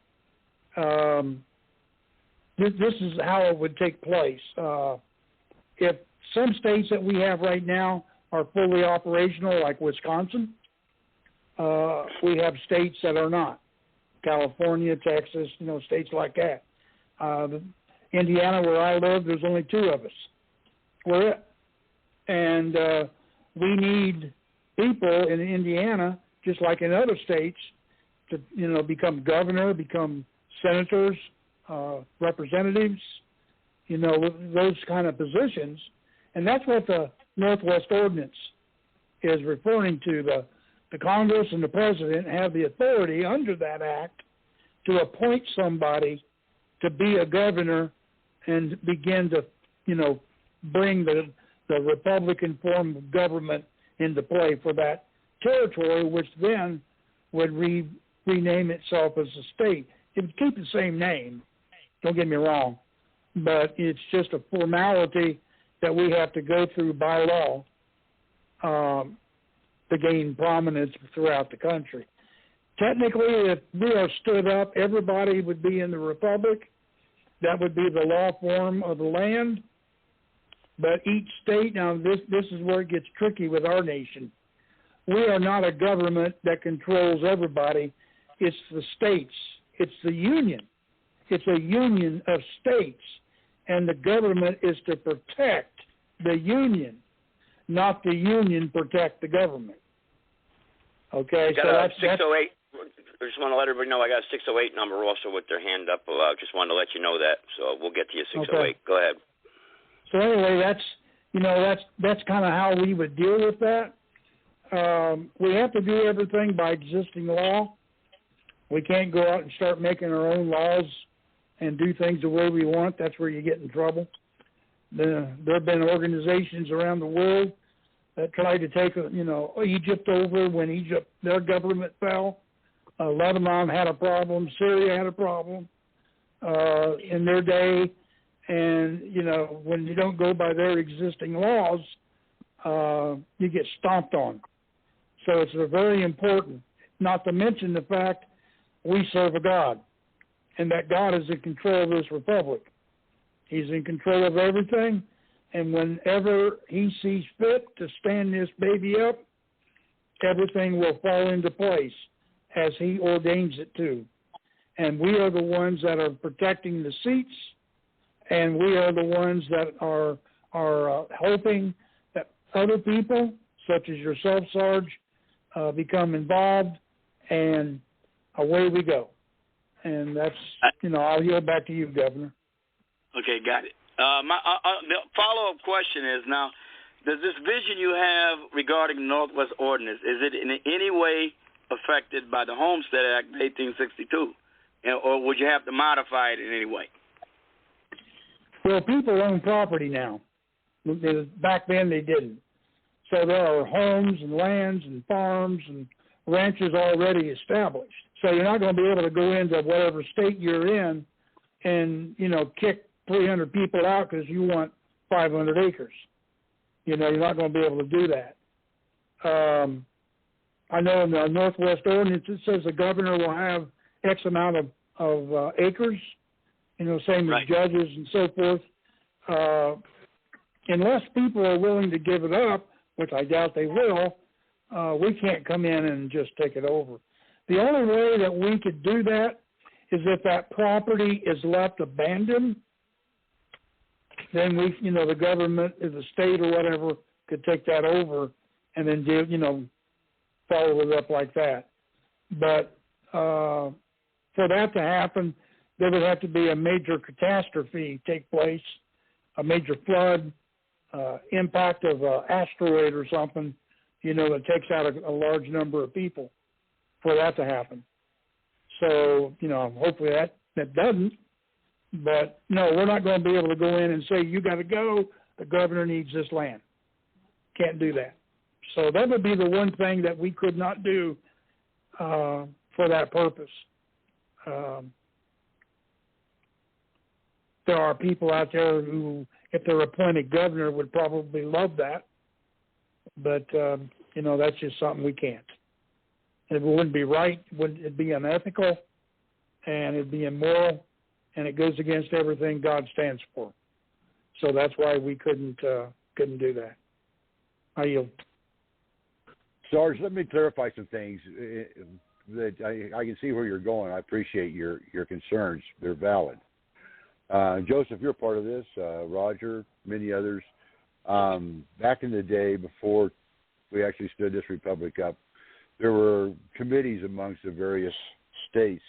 This is how it would take place. If some states that we have right now are fully operational, like Wisconsin, we have states that are not. California, Texas, states like that. Indiana, where I live, there's only 2 of us. We're it. And we need people in Indiana, just like in other states, to become governor, become senators, representatives, those kind of positions. And that's what the Northwest Ordinance is referring to. The Congress and the President have the authority under that act to appoint somebody to be a governor and begin to, bring the Republican form of government into play for that territory, which then would rename itself as a state. It would keep the same name, don't get me wrong, but it's just a formality that we have to go through by law to gain prominence throughout the country. Technically, if we are stood up, everybody would be in the Republic. That would be the law form of the land. But each state, now this is where it gets tricky with our nation. We are not a government that controls everybody. It's the states. It's the union. It's a union of states. And the government is to protect the union, not the union protect the government. Okay, so that's 608. I just want to let everybody know I got a 608 number also with their hand up. Just wanted to let you know that. So we'll get to you 608. Okay. Go ahead. So anyway, that's kind of how we would deal with that. We have to do everything by existing law. We can't go out and start making our own laws and do things the way we want. That's where you get in trouble. There have been organizations around the world that tried to take, Egypt over when their government fell. Lebanon had a problem. Syria had a problem in their day. And, when you don't go by their existing laws, you get stomped on. So it's very important, not to mention the fact we serve a God, and that God is in control of this republic. He's in control of everything, and whenever he sees fit to stand this baby up, everything will fall into place as he ordains it to. And we are the ones that are protecting the seats, and we are the ones that are hoping that other people, such as yourself, Sarge, become involved, and away we go. And that's, I'll yield back to you, Governor. Okay, got it. The follow-up question is, now, does this vision you have regarding the Northwest Ordinance, is it in any way affected by the Homestead Act of 1862? Or would you have to modify it in any way? Well, people own property now. Back then they didn't. So there are homes and lands and farms and ranches already established. So you're not going to be able to go into whatever state you're in and, kick 300 people out because you want 500 acres. You're not going to be able to do that. I know in the Northwest Ordinance it says the governor will have X amount of acres, same as judges and so forth. Unless people are willing to give it up, which I doubt they will, we can't come in and just take it over. The only way that we could do that is if that property is left abandoned. then the government, the state or whatever, could take that over and then follow it up like that. But for that to happen, there would have to be a major catastrophe take place, a major flood, impact of an asteroid or something, that takes out a large number of people for that to happen. So, hopefully that doesn't. But, no, we're not going to be able to go in and say, you got to go, the governor needs this land. Can't do that. So that would be the one thing that we could not do for that purpose. There are people out there who, if they're appointed governor, would probably love that. But, that's just something we can't. It wouldn't be right. It'd be unethical, and it'd be immoral, and it goes against everything God stands for. So that's why we couldn't do that. I yield. Sarge, let me clarify some things that I can see where you're going. I appreciate your concerns. They're valid. Joseph, you're part of this. Roger, many others. Back in the day, before we actually stood this republic up, there were committees amongst the various states,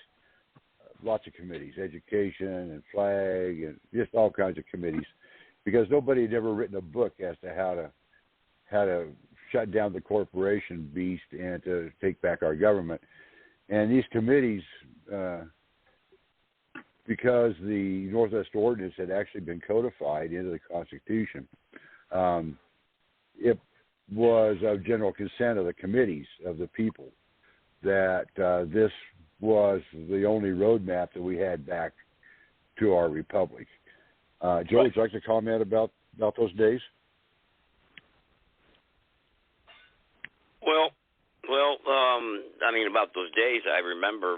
lots of committees, education and flag and just all kinds of committees, because nobody had ever written a book as to how to shut down the corporation beast and to take back our government. And these committees, because the Northwest Ordinance had actually been codified into the Constitution, it was of general consent of the committees of the people that this was the only roadmap that we had back to our republic. Joe, would you like to comment about those days? About those days, I remember,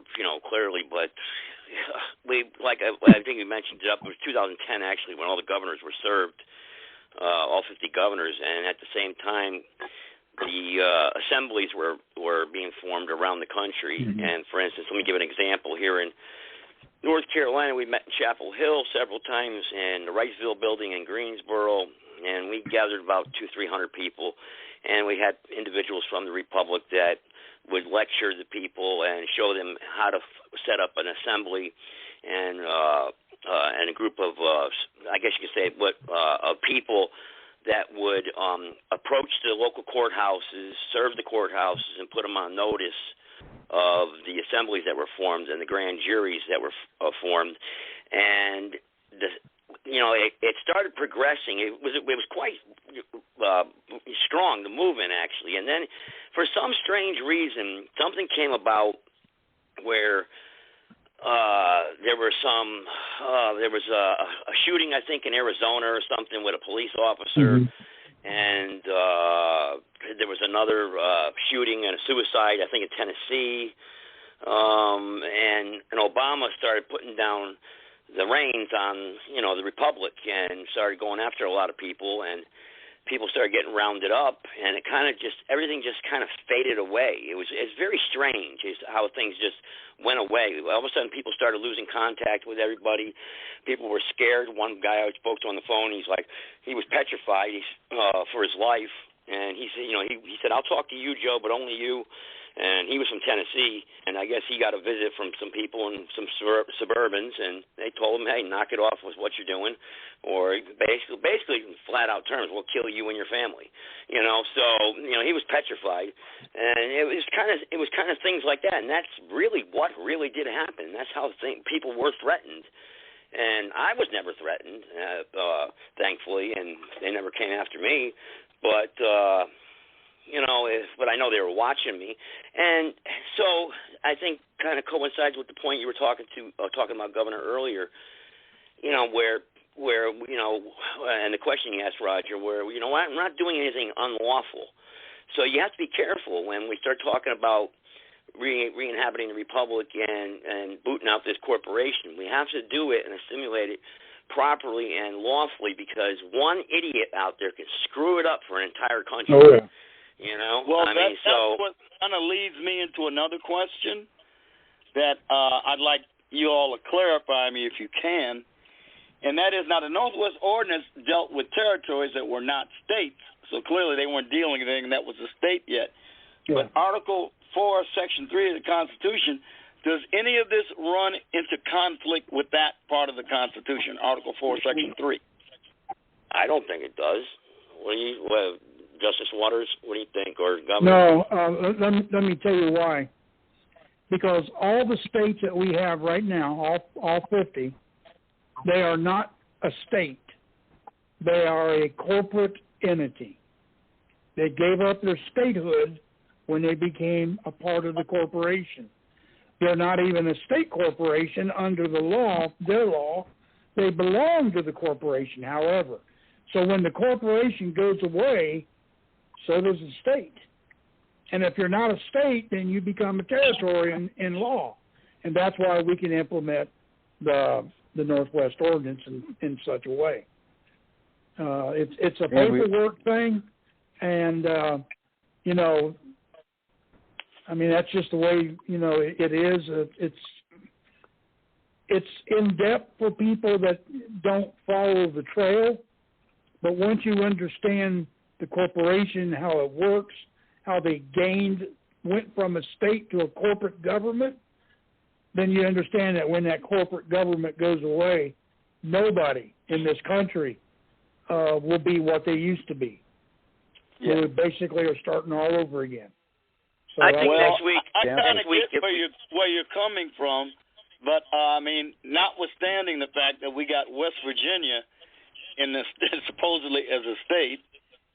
clearly, but I think you mentioned it was 2010 actually, when all the governors were served, all 50 governors, and at the same time, the assemblies were being formed around the country. Mm-hmm. And for instance, let me give an example. Here in North Carolina, we met in Chapel Hill several times, and the Wrightsville building in Greensboro, and we gathered about 200-300 people, and we had individuals from the Republic that would lecture the people and show them how to set up an assembly and a group of, I guess you could say, of people that would approach the local courthouses, serve the courthouses, and put them on notice of the assemblies that were formed and the grand juries that were formed. And it started progressing. It was quite strong, the movement actually. And then, for some strange reason, something came about where there was a shooting, I think, in Arizona or something with a police officer, mm-hmm. and there was another shooting and a suicide, I think, in Tennessee, and Obama started putting down the reins on, the Republic and started going after a lot of people, and people started getting rounded up, and it kind of everything just kind of faded away. It's very strange how things just went away. All of a sudden, people started losing contact with everybody. People were scared. One guy I spoke to on the phone, he was petrified for his life, and he said, he said, "I'll talk to you, Joe, but only you." And he was from Tennessee, and I guess he got a visit from some people in some suburbans, and they told him, "Hey, knock it off with what you're doing," or basically flat out terms, "We'll kill you and your family." So he was petrified, and it was kind of things like that, and that's really what really did happen. That's how people were threatened, and I was never threatened, thankfully, and they never came after me, but. But I know they were watching me, and so I think kind of coincides with the point you were talking about Governor earlier. Where and the question you asked Roger, where I'm not doing anything unlawful, so you have to be careful when we start talking about re-inhabiting the Republic and booting out this corporation. We have to do it and assimilate it properly and lawfully, because one idiot out there can screw it up for an entire country. Oh, yeah. Well, that's what kind of leads me into another question that I'd like you all to clarify me if you can. And that is, now the Northwest Ordinance dealt with territories that were not states, so clearly they weren't dealing with anything that was a state yet. Yeah. But Article 4, Section 3 of the Constitution, does any of this run into conflict with that part of the Constitution, Article 4, Section 3? I don't think it does. Justice Waters, what do you think? Or Governor? No, let me tell you why. Because all the states that we have right now, all 50, they are not a state. They are a corporate entity. They gave up their statehood when they became a part of the corporation. They're not even a state corporation under the law, their law. They belong to the corporation, however. So when the corporation goes away, so does the state. And if you're not a state, then you become a territory in law. And that's why we can implement the Northwest Ordinance in such a way. It's a paperwork thing, and, I mean, that's just the way, it is. It's in-depth for people that don't follow the trail, but once you understand the corporation, how it works, how they went from a state to a corporate government, then you understand that when that corporate government goes away, nobody in this country will be what they used to be. Yeah. So we basically are starting all over again. So I think next week. I kind of get where you're coming from, but I mean, notwithstanding the fact that we got West Virginia supposedly as a state,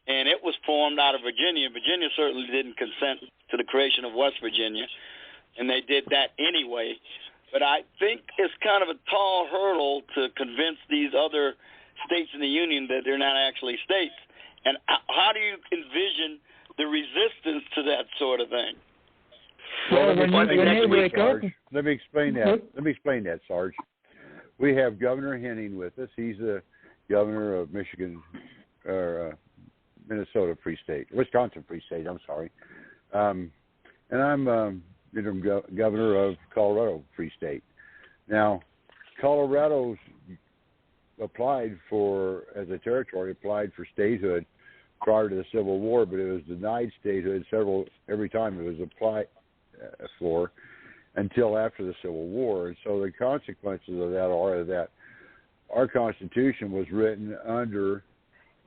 and it was formed out of Virginia. Virginia certainly didn't consent to the creation of West Virginia, and they did that anyway. But I think it's kind of a tall hurdle to convince these other states in the Union that they're not actually states. And how do you envision the resistance to that sort of thing? Well, let me explain that, Sarge. We have Governor Henning with us. He's the governor of Minnesota Free State, Wisconsin Free State. I'm sorry, and I'm governor of Colorado Free State. Now, Colorado's applied for statehood prior to the Civil War, but it was denied statehood every time it was applied for until after the Civil War. And so the consequences of that are that our Constitution was written under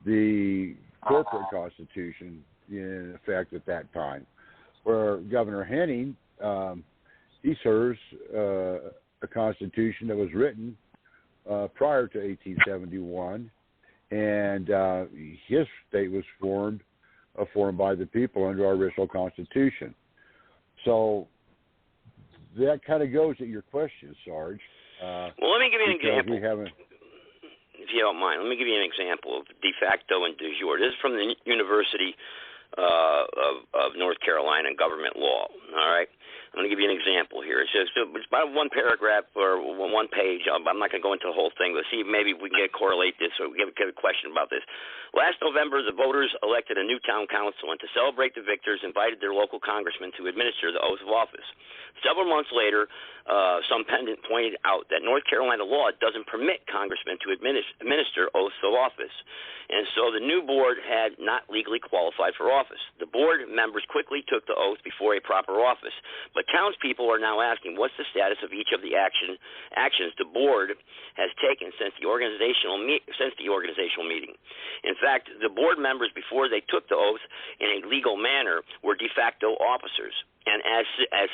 the corporate Constitution in effect at that time, where Governor Henning, he serves a Constitution that was written prior to 1871, and his state was formed by the people under our original Constitution. So that kind of goes at your question, Sarge. Well, let me give you an example. If you don't mind, let me give you an example of de facto and de jure. This is from the University of North Carolina government law. All right, I'm going to give you an example here. It's about one paragraph or one page. I'm not going to go into the whole thing. Let's see, maybe we can correlate this or get a question about this. Last November, the voters elected a new town council, and to celebrate the victors, invited their local congressman to administer the oath of office. Several months later, some pundit pointed out that North Carolina law doesn't permit congressmen to administer oaths of office, and so the new board had not legally qualified for office. The board members quickly took the oath before a proper office, but townspeople are now asking what's the status of each of the actions the board has taken since the organizational meeting. In fact, the board members, before they took the oath in a legal manner, were de facto officers. And as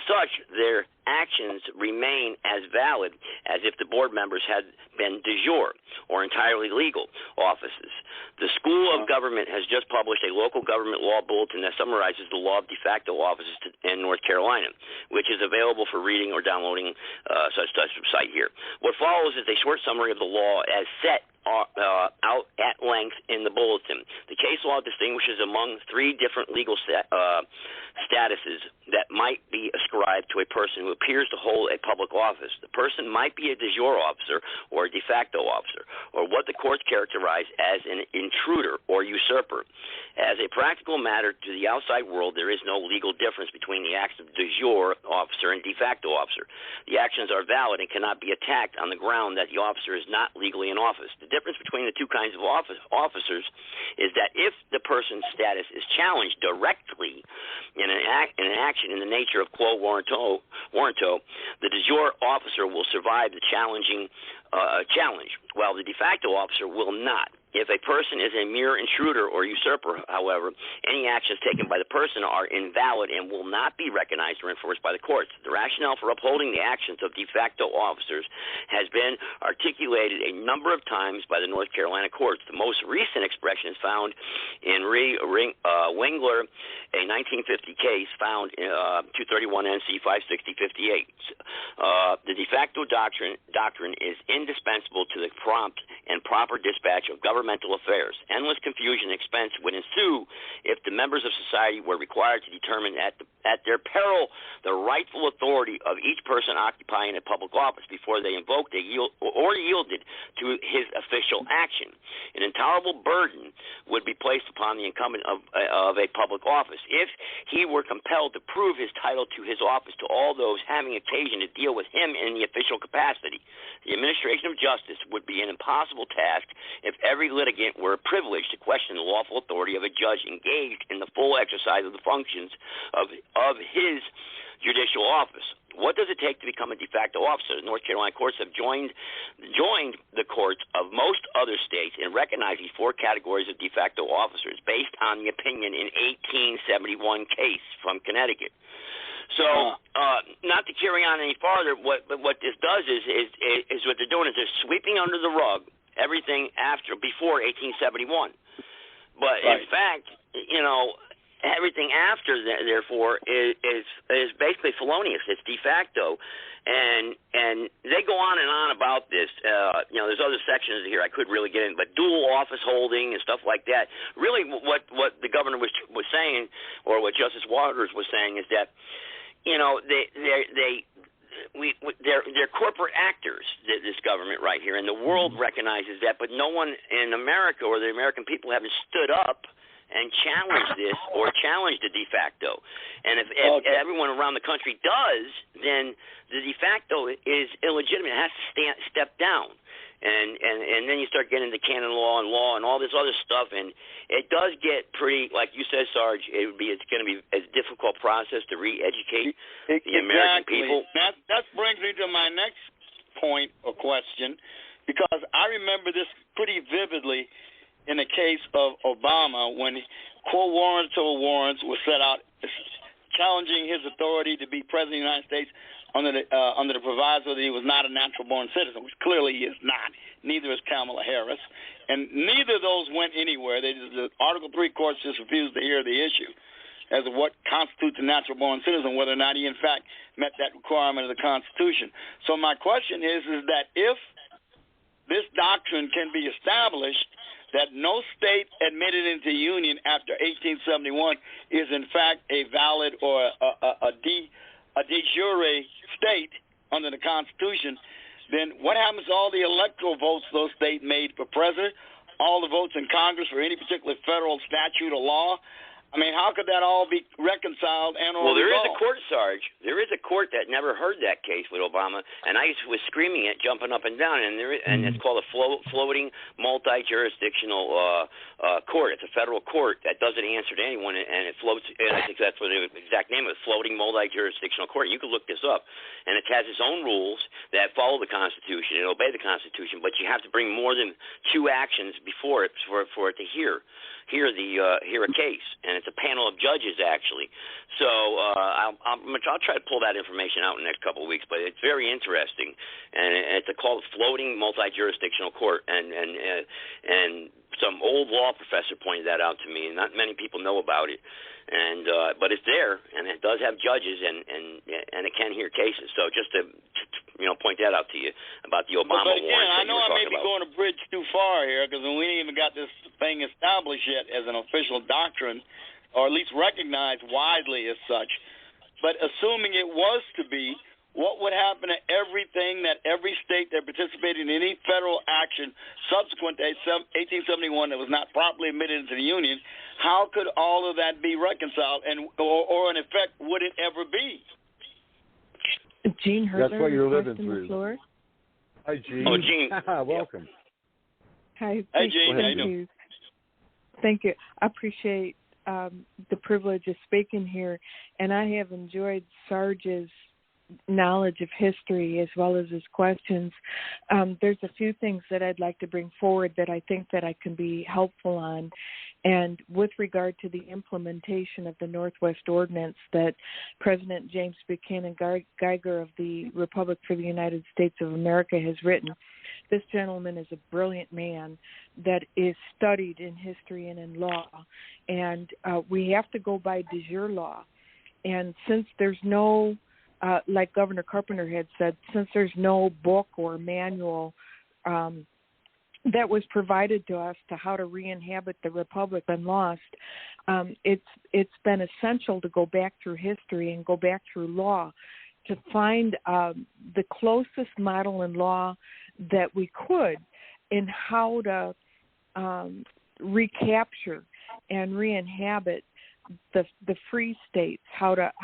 such, their actions remain as valid as if the board members had been de jure or entirely legal offices. The School of Government has just published a local government law bulletin that summarizes the law of de facto offices in North Carolina, which is available for reading or downloading such site here. What follows is a short summary of the law as set out at length in the bulletin. The case law distinguishes among three different legal statuses that might be ascribed to a person who appears to hold a public office. The person might be a de jure officer or a de facto officer, or what the courts characterize as an intruder or usurper. As a practical matter to the outside world, there is no legal difference between the acts of de jure officer and de facto officer. The actions are valid and cannot be attacked on the ground that the officer is not legally in office. The difference between the two kinds of officers is that if the person's status is challenged directly in an action in the nature of quo warranto, the de jure officer will survive the challenge, while the de facto officer will not. If a person is a mere intruder or usurper, however, any actions taken by the person are invalid and will not be recognized or enforced by the courts. The rationale for upholding the actions of de facto officers has been articulated a number of times by the North Carolina courts. The most recent expression is found in Wingler, a 1950 case found in 231 NC 560-58. The de facto doctrine is indispensable to the prompt and proper dispatch of governmental affairs. Endless confusion and expense would ensue if the members of society were required to determine at their peril the rightful authority of each person occupying a public office before they invoked or yielded to his official action. An intolerable burden would be placed upon the incumbent of a public office if he were compelled to prove his title to his office to all those having occasion to deal with him in the official capacity. The administration of justice would be an impossible task if every litigant were privileged to question the lawful authority of a judge engaged in the full exercise of the functions of his judicial office. What does it take to become a de facto officer? The North Carolina courts have joined the courts of most other states in recognizing four categories of de facto officers based on the opinion in 1871 case from Connecticut. So, not to carry on any farther, what this does is what they're doing is they're sweeping under the rug everything before 1871. But right. In fact, everything after therefore is basically felonious. It's de facto, and they go on and on about this. There's other sections here I could really get in, but dual office holding and stuff like that. Really, what the governor was saying, or what Justice Waters was saying, is that they're corporate actors, this government right here, and the world recognizes that, but no one in America or the American people haven't stood up and challenged this or challenged the de facto. And if everyone around the country does, then the de facto is illegitimate. It has to step down. And then you start getting into canon law and all this other stuff, and it does get pretty, like you said, Sarge, it's going to be a difficult process to re-educate the American people. That brings me to my next point or question, because I remember this pretty vividly in the case of Obama when quo warranto warrants were set out challenging his authority to be president of the United States under the proviso that he was not a natural-born citizen, which clearly he is not. Neither is Kamala Harris. And neither of those went anywhere. The Article III courts just refused to hear the issue as to what constitutes a natural-born citizen, whether or not he, in fact, met that requirement of the Constitution. So my question is that if this doctrine can be established, that no state admitted into the Union after 1871 is, in fact, a valid or a de jure state under the Constitution, then what happens to all the electoral votes those states made for president, all the votes in Congress for any particular federal statute or law? I mean, how could that all be reconciled and or there resolved? Is a court, Sarge. There is a court that never heard that case with Obama, and I was screaming it, jumping up and down, and it's called a floating multi-jurisdictional court. It's a federal court that doesn't answer to anyone, and it floats, and I think that's what the exact name of it, floating multi-jurisdictional court. You can look this up, and it has its own rules that follow the Constitution and obey the Constitution, but you have to bring more than two actions before it for it to hear a case, and it's a panel of judges actually. So I'll try to pull that information out in the next couple of weeks, but it's very interesting, and it's called floating multi-jurisdictional court, and some old law professor pointed that out to me, and not many people know about it. And but it's there, and it does have judges, and it can hear cases. So just to point that out to you about the Obama warrant. But again, I know I may be going a bridge too far here, because we ain't even got this thing established yet as an official doctrine, or at least recognized widely as such. But assuming it was to be, what would happen to everything that every state that participated in any federal action subsequent to 1871 that was not properly admitted into the Union? How could all of that be reconciled, and or in effect, would it ever be? Gene Hertler, that's what you're living through. through. Hi, Gene. Oh, Gene. Welcome. Hi. Hey, Gene. How you doing? Thank you. I appreciate the privilege of speaking here, and I have enjoyed Sarge's knowledge of history as well as his questions. There's a few things that I'd like to bring forward that I think that I can be helpful on. And with regard to the implementation of the Northwest Ordinance that President James Buchanan Geiger of the Republic for the United States of America has written, this gentleman is a brilliant man that is studied in history and in law. And we have to go by de jure law. And since there's no like Governor Carpenter had said, since there's no book or manual that was provided to us to how to re-inhabit the Republic and lost, it's been essential to go back through history and go back through law to find the closest model in law that we could in how to recapture and re-inhabit the free states, how to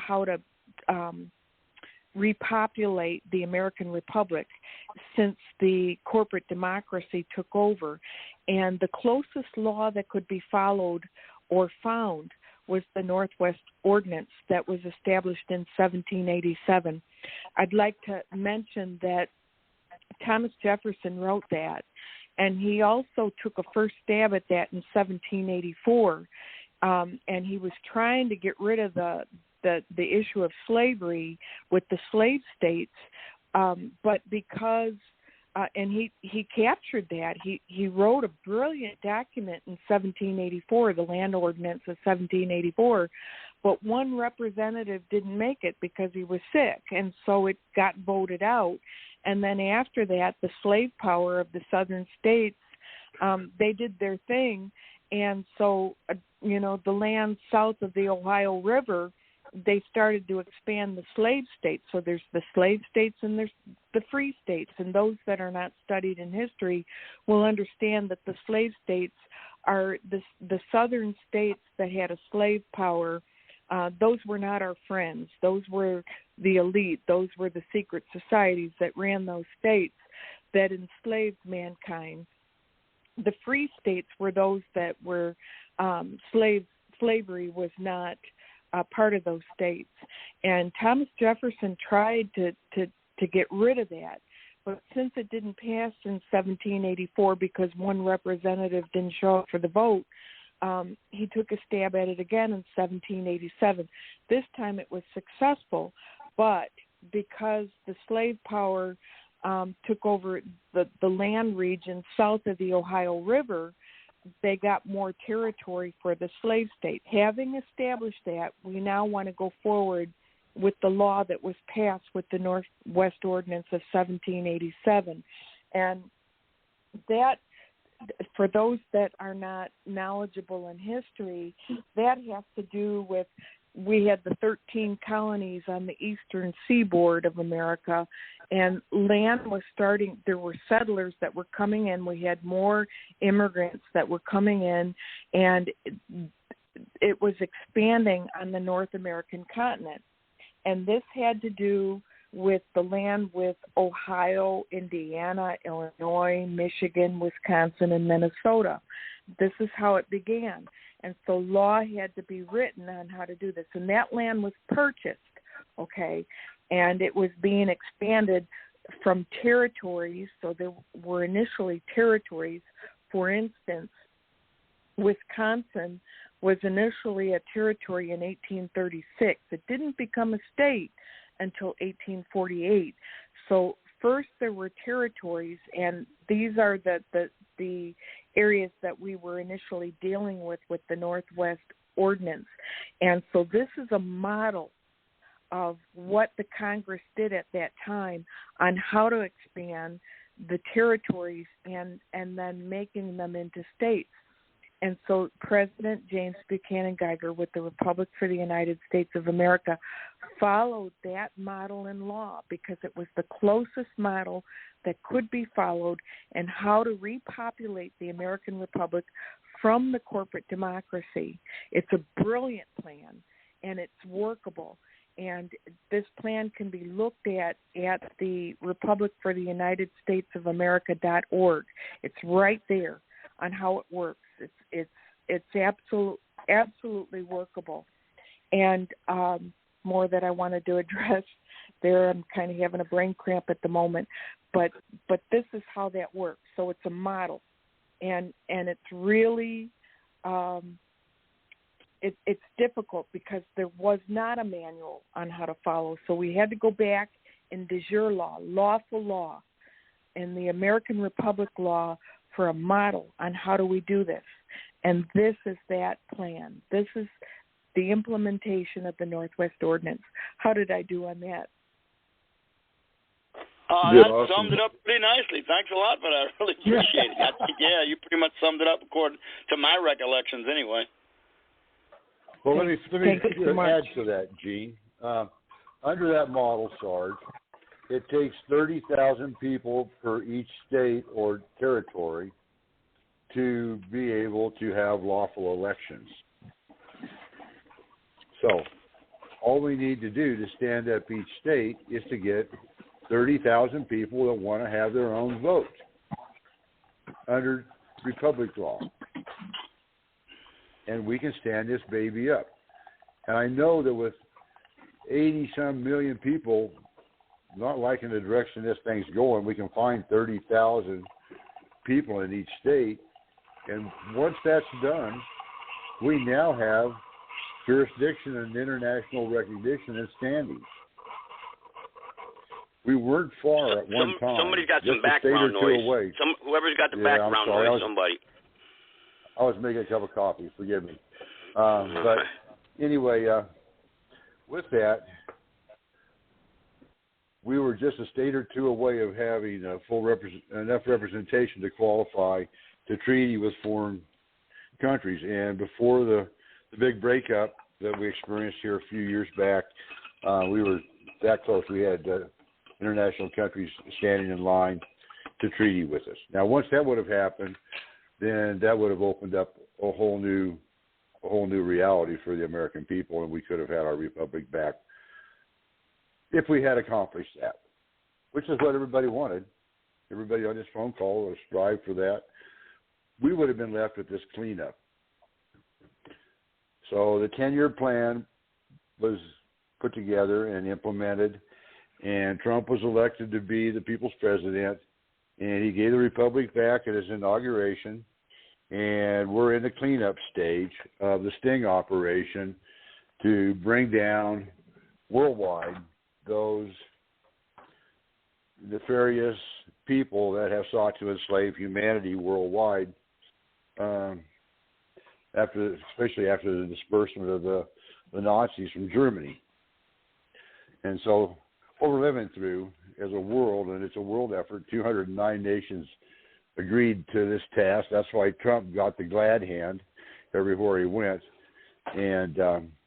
repopulate the American Republic since the corporate democracy took over. And the closest law that could be followed or found was the Northwest Ordinance that was established in 1787. I'd like to mention that Thomas Jefferson wrote that, and he also took a first stab at that in 1784, and he was trying to get rid of the issue of slavery with the slave states, but because and he captured that. He wrote a brilliant document in 1784, the Land Ordinance of 1784, but one representative didn't make it because he was sick, and so it got voted out. And then after that, the slave power of the southern states, they did their thing, and so the land south of the Ohio River, they started to expand the slave states. So there's the slave states and there's the free states. And those that are not studied in history will understand that the slave states are the southern states that had a slave power. Those were not our friends. Those were the elite. Those were the secret societies that ran those states that enslaved mankind. The free states were those that were slavery was not part of those states. And Thomas Jefferson tried to get rid of that. But since it didn't pass in 1784 because one representative didn't show up for the vote, he took a stab at it again in 1787. This time it was successful, but because the slave power took over the land region south of the Ohio River, they got more territory for the slave state. Having established that, we now want to go forward with the law that was passed with the Northwest Ordinance of 1787. And that, for those that are not knowledgeable in history, that has to do with, we had the 13 colonies on the eastern seaboard of America, and land was starting, there were settlers that were coming in, we had more immigrants that were coming in, and it was expanding on the North American continent. And this had to do with the land with Ohio, Indiana, Illinois, Michigan, Wisconsin, and Minnesota. This is how it began. And so law had to be written on how to do this. And that land was purchased, okay, and it was being expanded from territories. So there were initially territories. For instance, Wisconsin was initially a territory in 1836. It didn't become a state until 1848. So first there were territories, and these are the areas that we were initially dealing with the Northwest Ordinance. And so this is a model of what the Congress did at that time on how to expand the territories and then making them into states. And so President James Buchanan Geiger with the Republic for the United States of America followed that model in law because it was the closest model that could be followed in how to repopulate the American Republic from the corporate democracy. It's a brilliant plan, and it's workable. And this plan can be looked at the Republic for the United States of America.org. It's right there on how it works. It's absolutely workable. And more that I wanted to address there. I'm kind of having a brain cramp at the moment, but this is how that works. So it's a model, and it's really it's difficult because there was not a manual on how to follow. So we had to go back in de jure law, lawful law, and the American Republic law for a model on how do we do this. And this is that plan. This is the implementation of the Northwest Ordinance. How did I do on that? That awesome. summed it up pretty nicely. Thanks a lot for that. I really appreciate it. I think, you pretty much summed it up according to my recollections anyway. Well, let me much. add to that, Gene. Under that model, Sarge, it takes 30,000 people per each state or territory to be able to have lawful elections. So all we need to do to stand up each state is to get 30,000 people that want to have their own vote under Republic law. And we can stand this baby up. And I know that with 80-some million people not liking the direction this thing's going, we can find 30,000 people in each state. And once that's done, we now have jurisdiction and international recognition and standing. We weren't far at one time. Somebody's got some just a state background or two noise. away. Whoever's got the Yeah, background I'm sorry. noise, somebody. I was making a cup of coffee. Forgive me. But anyway, with that, we were just a state or two away of having enough representation to qualify to treaty with foreign countries. And before the big breakup that we experienced here a few years back, we were that close. We had international countries standing in line to treaty with us. Now, once that would have happened, then that would have opened up a whole new reality for the American people, and we could have had our republic back if we had accomplished that, which is what everybody wanted. Everybody on this phone call would strive for that. We would have been left with this cleanup. So the 10-year plan was put together and implemented, and Trump was elected to be the people's president, and he gave the republic back at his inauguration, and we're in the cleanup stage of the sting operation to bring down worldwide those nefarious people that have sought to enslave humanity worldwide, especially after the disbursement of the Nazis from Germany. And so what we're living through as a world, and it's a world effort, 209 nations agreed to this task. That's why Trump got the glad hand everywhere he went. And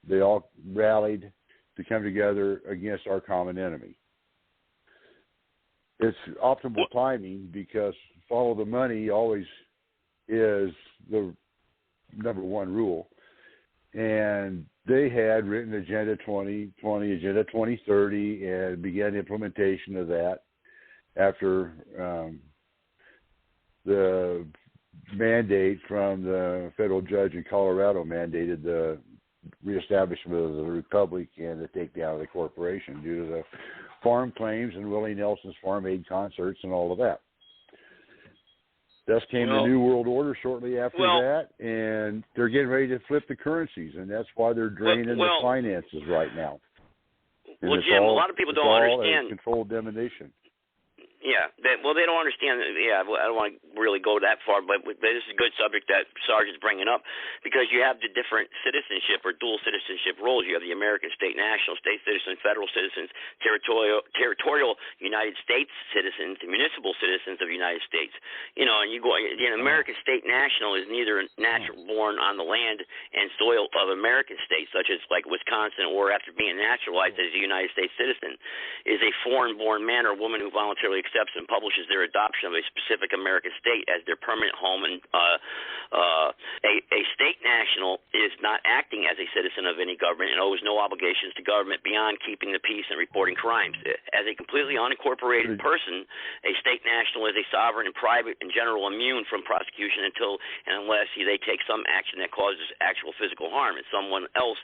they all rallied to come together against our common enemy. It's optimal timing because follow the money always is the number one rule. And they had written Agenda 2020, Agenda 2030, and began implementation of that after the mandate from the federal judge in Colorado mandated the reestablishment of the republic and the takedown of the corporation due to the farm claims and Willie Nelson's farm aid concerts and all of that. Thus came the New World Order shortly after that, and they're getting ready to flip the currencies, and that's why they're draining the finances right now. And Jim, a lot of people don't understand controlled domination. Yeah, they don't understand. Yeah, I don't want to really go that far, but this is a good subject that Sergeant's bringing up, because you have the different citizenship or dual citizenship roles. You have the American state national, state citizen, federal citizens, territorial United States citizens, and municipal citizens of the United States. And you go, American state national is neither natural born on the land and soil of American states, such as like Wisconsin, or after being naturalized as a United States citizen, is a foreign-born man or woman who voluntarily accepts and publishes their adoption of a specific American state as their permanent home. And a state national is not acting as a citizen of any government and owes no obligations to government beyond keeping the peace and reporting crimes. As a completely unincorporated person, a state national is a sovereign and private and general immune from prosecution until and unless they take some action that causes actual physical harm in someone else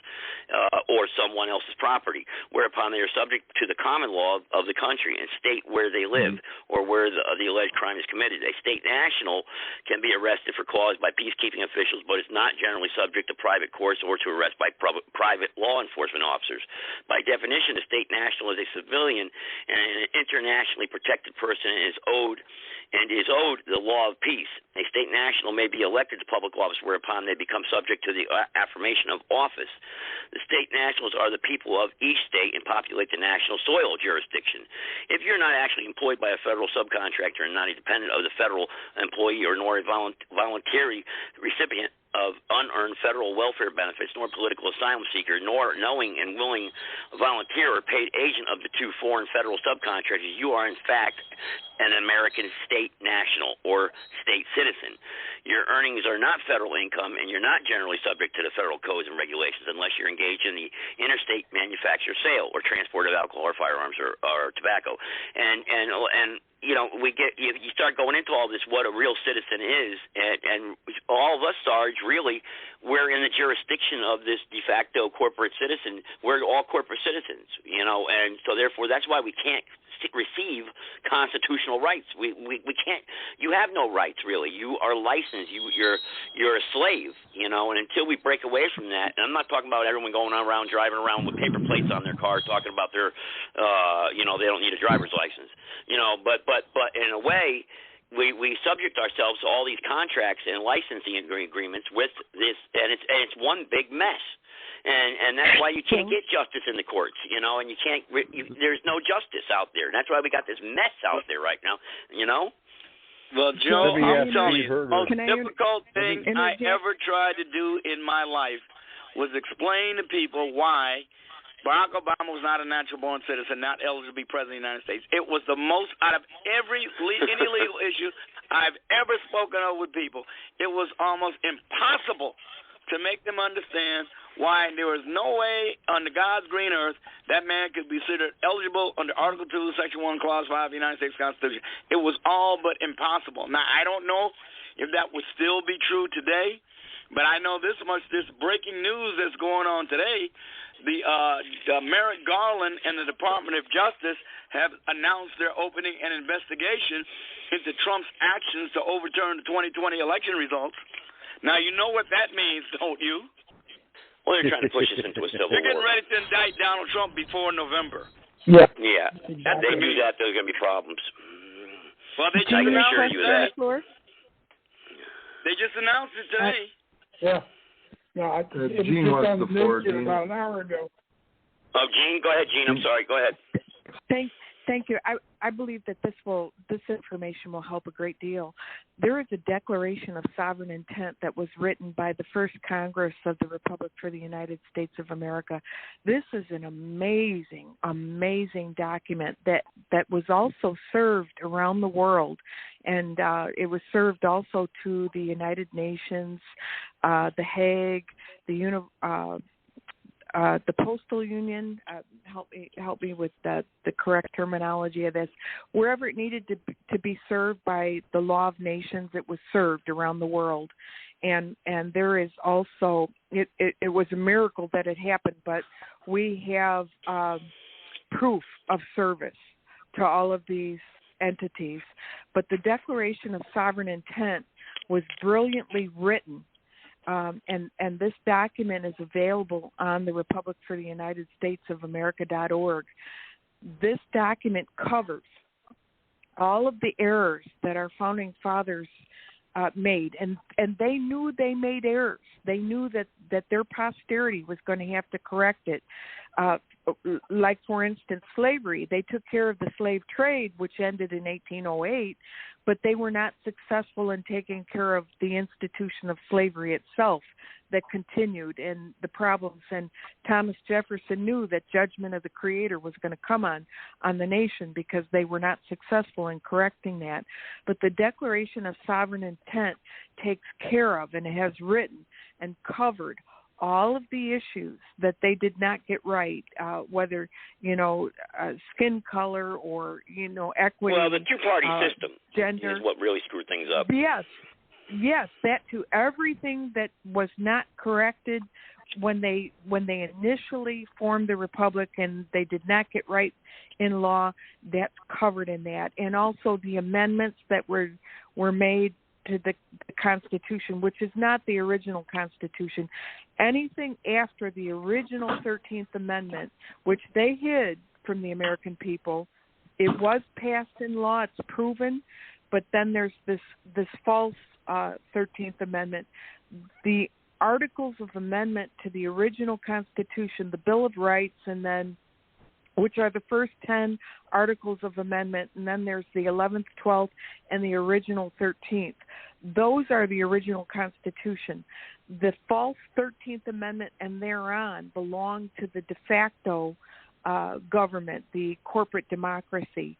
or someone else's property, whereupon they are subject to the common law of the country and state where they live or where the alleged crime is committed. A state national can be arrested for cause by peacekeeping officials, but is not generally subject to private courts or to arrest by private law enforcement officers. By definition, a state national is a civilian and an internationally protected person and is owed the law of peace. A state national may be elected to public office, whereupon they become subject to the affirmation of office. The state nationals are the people of each state and populate the national soil jurisdiction. If you're not actually employed by a federal subcontractor and not a dependent of the federal employee or nor a voluntary recipient of unearned federal welfare benefits, nor political asylum seeker, nor knowing and willing volunteer or paid agent of the two foreign federal subcontractors, you are in fact an American state national or state citizen. Your earnings are not federal income, and you're not generally subject to the federal codes and regulations unless you're engaged in the interstate manufacture, sale, or transport of alcohol or firearms or tobacco. And you start going into all this, what a real citizen is, and all of us, Sarge, really, we're in the jurisdiction of this de facto corporate citizen. We're all corporate citizens, and so therefore that's why we can't receive constitutional rights. We can't. You have no rights, really. You are licensed. You're a slave, and until we break away from that, and I'm not talking about everyone going around driving around with paper plates on their car talking about their they don't need a driver's license, but in a way we subject ourselves to all these contracts and licensing agreements with this, and it's one big mess. And that's why you can't get justice in the courts, and you can't. There's no justice out there. And that's why we got this mess out there right now, Well, Joe, I'm telling you, the most Can difficult thing I ever tried to do in my life was explain to people why Barack Obama was not a natural-born citizen, not eligible to be president of the United States. It was the most, out of any legal issue I've ever spoken of with people, it was almost impossible to make them understand why there was no way under God's green earth that man could be considered eligible under Article 2, Section 1, Clause 5 of the United States Constitution. It was all but impossible. Now, I don't know if that would still be true today, but I know this much, this breaking news that's going on today, the Merrick Garland and the Department of Justice have announced they're opening an investigation into Trump's actions to overturn the 2020 election results. Now, you know what that means, don't you? Well, they're trying to push us into a civil war. They're getting ready to indict Donald Trump before November. Yeah. Yeah. If they do that, there's going to be problems. Well, they just announced it today. They just announced it today. Yeah. No, it was Gene just wants on the the floor, news Gene. about an hour ago. Oh, Gene, go ahead, Gene. I'm sorry. Go ahead. Thank you. I believe that this information will help a great deal. There is a Declaration of Sovereign Intent that was written by the first Congress of the Republic for the United States of America. This is an amazing, amazing document that was also served around the world, and it was served also to the United Nations, The Hague, the Postal Union. Help me with the correct terminology of this. Wherever it needed to be served by the Law of Nations, it was served around the world. And there is also it was a miracle that it happened, but we have proof of service to all of these entities. But the Declaration of Sovereign Intent was brilliantly written. And this document is available on the Republic for the United States of America.org. This document covers all of the errors that our founding fathers made, and they knew they made errors. They knew that their posterity was going to have to correct it. Like, for instance, slavery. They took care of the slave trade, which ended in 1808, but they were not successful in taking care of the institution of slavery itself that continued and the problems. And Thomas Jefferson knew that judgment of the Creator was going to come on the nation because they were not successful in correcting that. But the Declaration of Sovereign Intent takes care of and has written and covered all of the issues that they did not get right, whether, skin color or, equity. Well, the two-party system gender is what really screwed things up. Yes, that too. Everything that was not corrected when they initially formed the republic and they did not get right in law, that's covered in that. And also the amendments that were made to the Constitution, which is not the original Constitution. Anything after the original 13th Amendment, which they hid from the American people, it was passed in law, it's proven, but then there's this false 13th Amendment. The Articles of Amendment to the original Constitution, the Bill of Rights, and then which are the first 10 Articles of Amendment, and then there's the 11th, 12th, and the original 13th. Those are the original Constitution. The false 13th Amendment and thereon belong to the de facto government, the corporate democracy.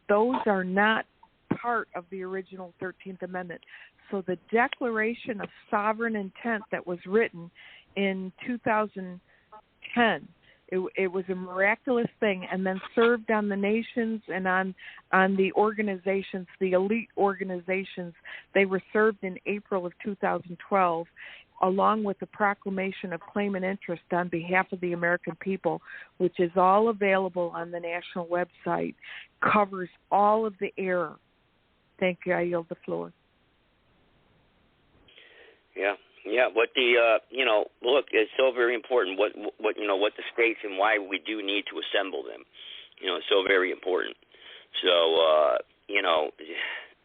Those are not part of the original 13th Amendment. So the Declaration of Sovereign Intent that was written in 2010, it was a miraculous thing, and then served on the nations and on the organizations, the elite organizations. They were served in April of 2012, along with the proclamation of claim and interest on behalf of the American people, which is all available on the national website, covers all of the error. Thank you. I yield the floor. Yeah. What look, it's so very important. What the states and why we do need to assemble them. It's so very important. So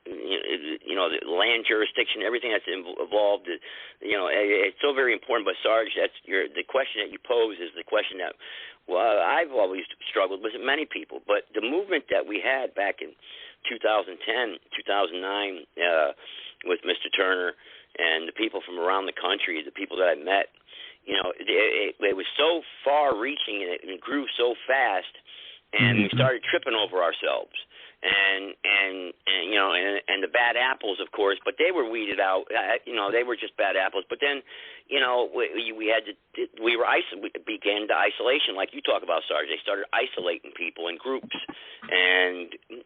the land jurisdiction, everything that's involved. It's so very important. But Sarge, the question that you pose is the question that, I've always struggled with. Many people, but the movement that we had back in 2010, 2009, with Mr. Turner and the people from around the country, the people that I met, it was so far-reaching and it grew so fast, and we started tripping over ourselves. And the bad apples, of course, but they were weeded out. They were just bad apples. But then, we began to isolation, like you talk about, Sarge. They started isolating people in groups,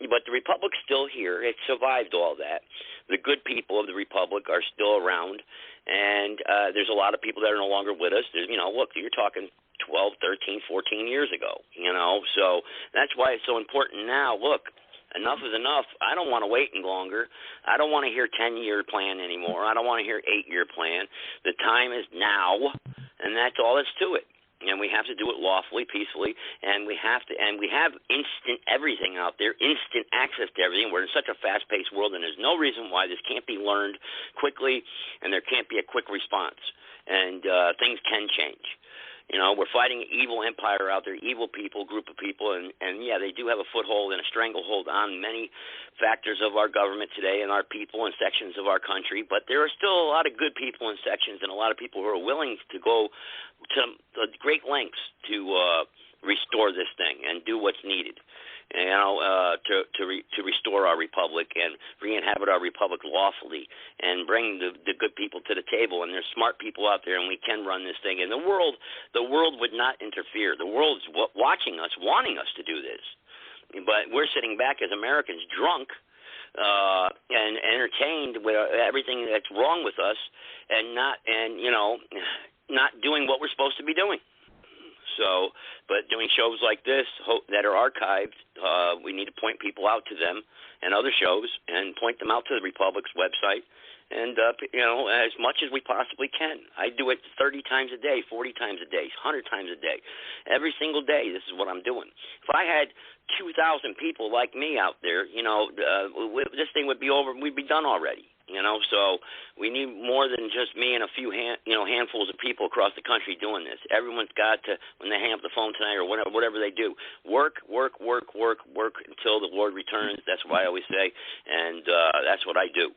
but the Republic's still here. It survived all that. The good people of the Republic are still around, and there's a lot of people that are no longer with us. There's, look, you're talking 12, 13, 14 years ago. So that's why it's so important now. Look. Enough is enough. I don't want to wait any longer. I don't want to hear 10-year plan anymore. I don't want to hear 8-year plan. The time is now, and that's all that's to it. And we have to do it lawfully, peacefully, and we have instant everything out there, instant access to everything. We're in such a fast-paced world, and there's no reason why this can't be learned quickly, and there can't be a quick response. And things can change. We're fighting an evil empire out there, evil people, group of people, and they do have a foothold and a stranglehold on many factors of our government today and our people and sections of our country, but there are still a lot of good people and sections and a lot of people who are willing to go to great lengths to restore this thing and do what's needed. To restore our republic and re-inhabit our republic lawfully and bring the good people to the table. And there's smart people out there, and we can run this thing. And the world would not interfere. The world's watching us, wanting us to do this. But we're sitting back as Americans, drunk and entertained with everything that's wrong with us, and not doing what we're supposed to be doing. So, but doing shows like this that are archived, we need to point people out to them and other shows and point them out to the Republic's website. And, as much as we possibly can. I do it 30 times a day, 40 times a day, 100 times a day. Every single day, this is what I'm doing. If I had 2,000 people like me out there, this thing would be over. We'd be done already, So we need more than just me and a few handfuls of people across the country doing this. Everyone's got to, when they hang up the phone tonight or whatever they do, work until the Lord returns. That's what I always say, and that's what I do.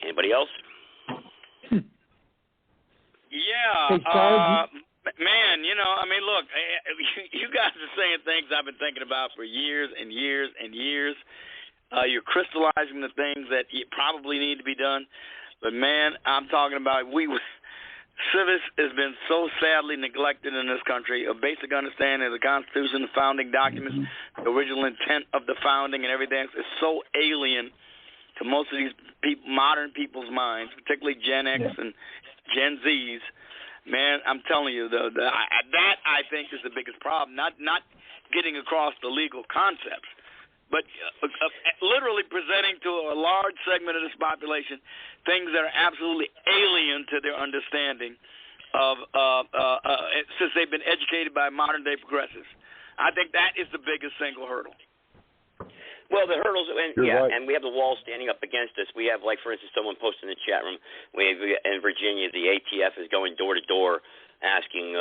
Anybody else? Yeah, man, look, you guys are saying things I've been thinking about for years and years and years. You're crystallizing the things that probably need to be done. But, man, I'm talking about civis has been so sadly neglected in this country. A basic understanding of the Constitution, the founding documents, the original intent of the founding and everything is so alien to most of these modern people's minds, particularly Gen X and Gen Zs. Man, I'm telling you, that I think is the biggest problem. Not getting across the legal concepts, but literally presenting to a large segment of this population things that are absolutely alien to their understanding of since they've been educated by modern-day progressives. I think that is the biggest single hurdle. Well, the hurdles, and right. And we have the wall standing up against us. We have, like, for instance, someone posted in the chat room, in Virginia, the ATF is going door to door asking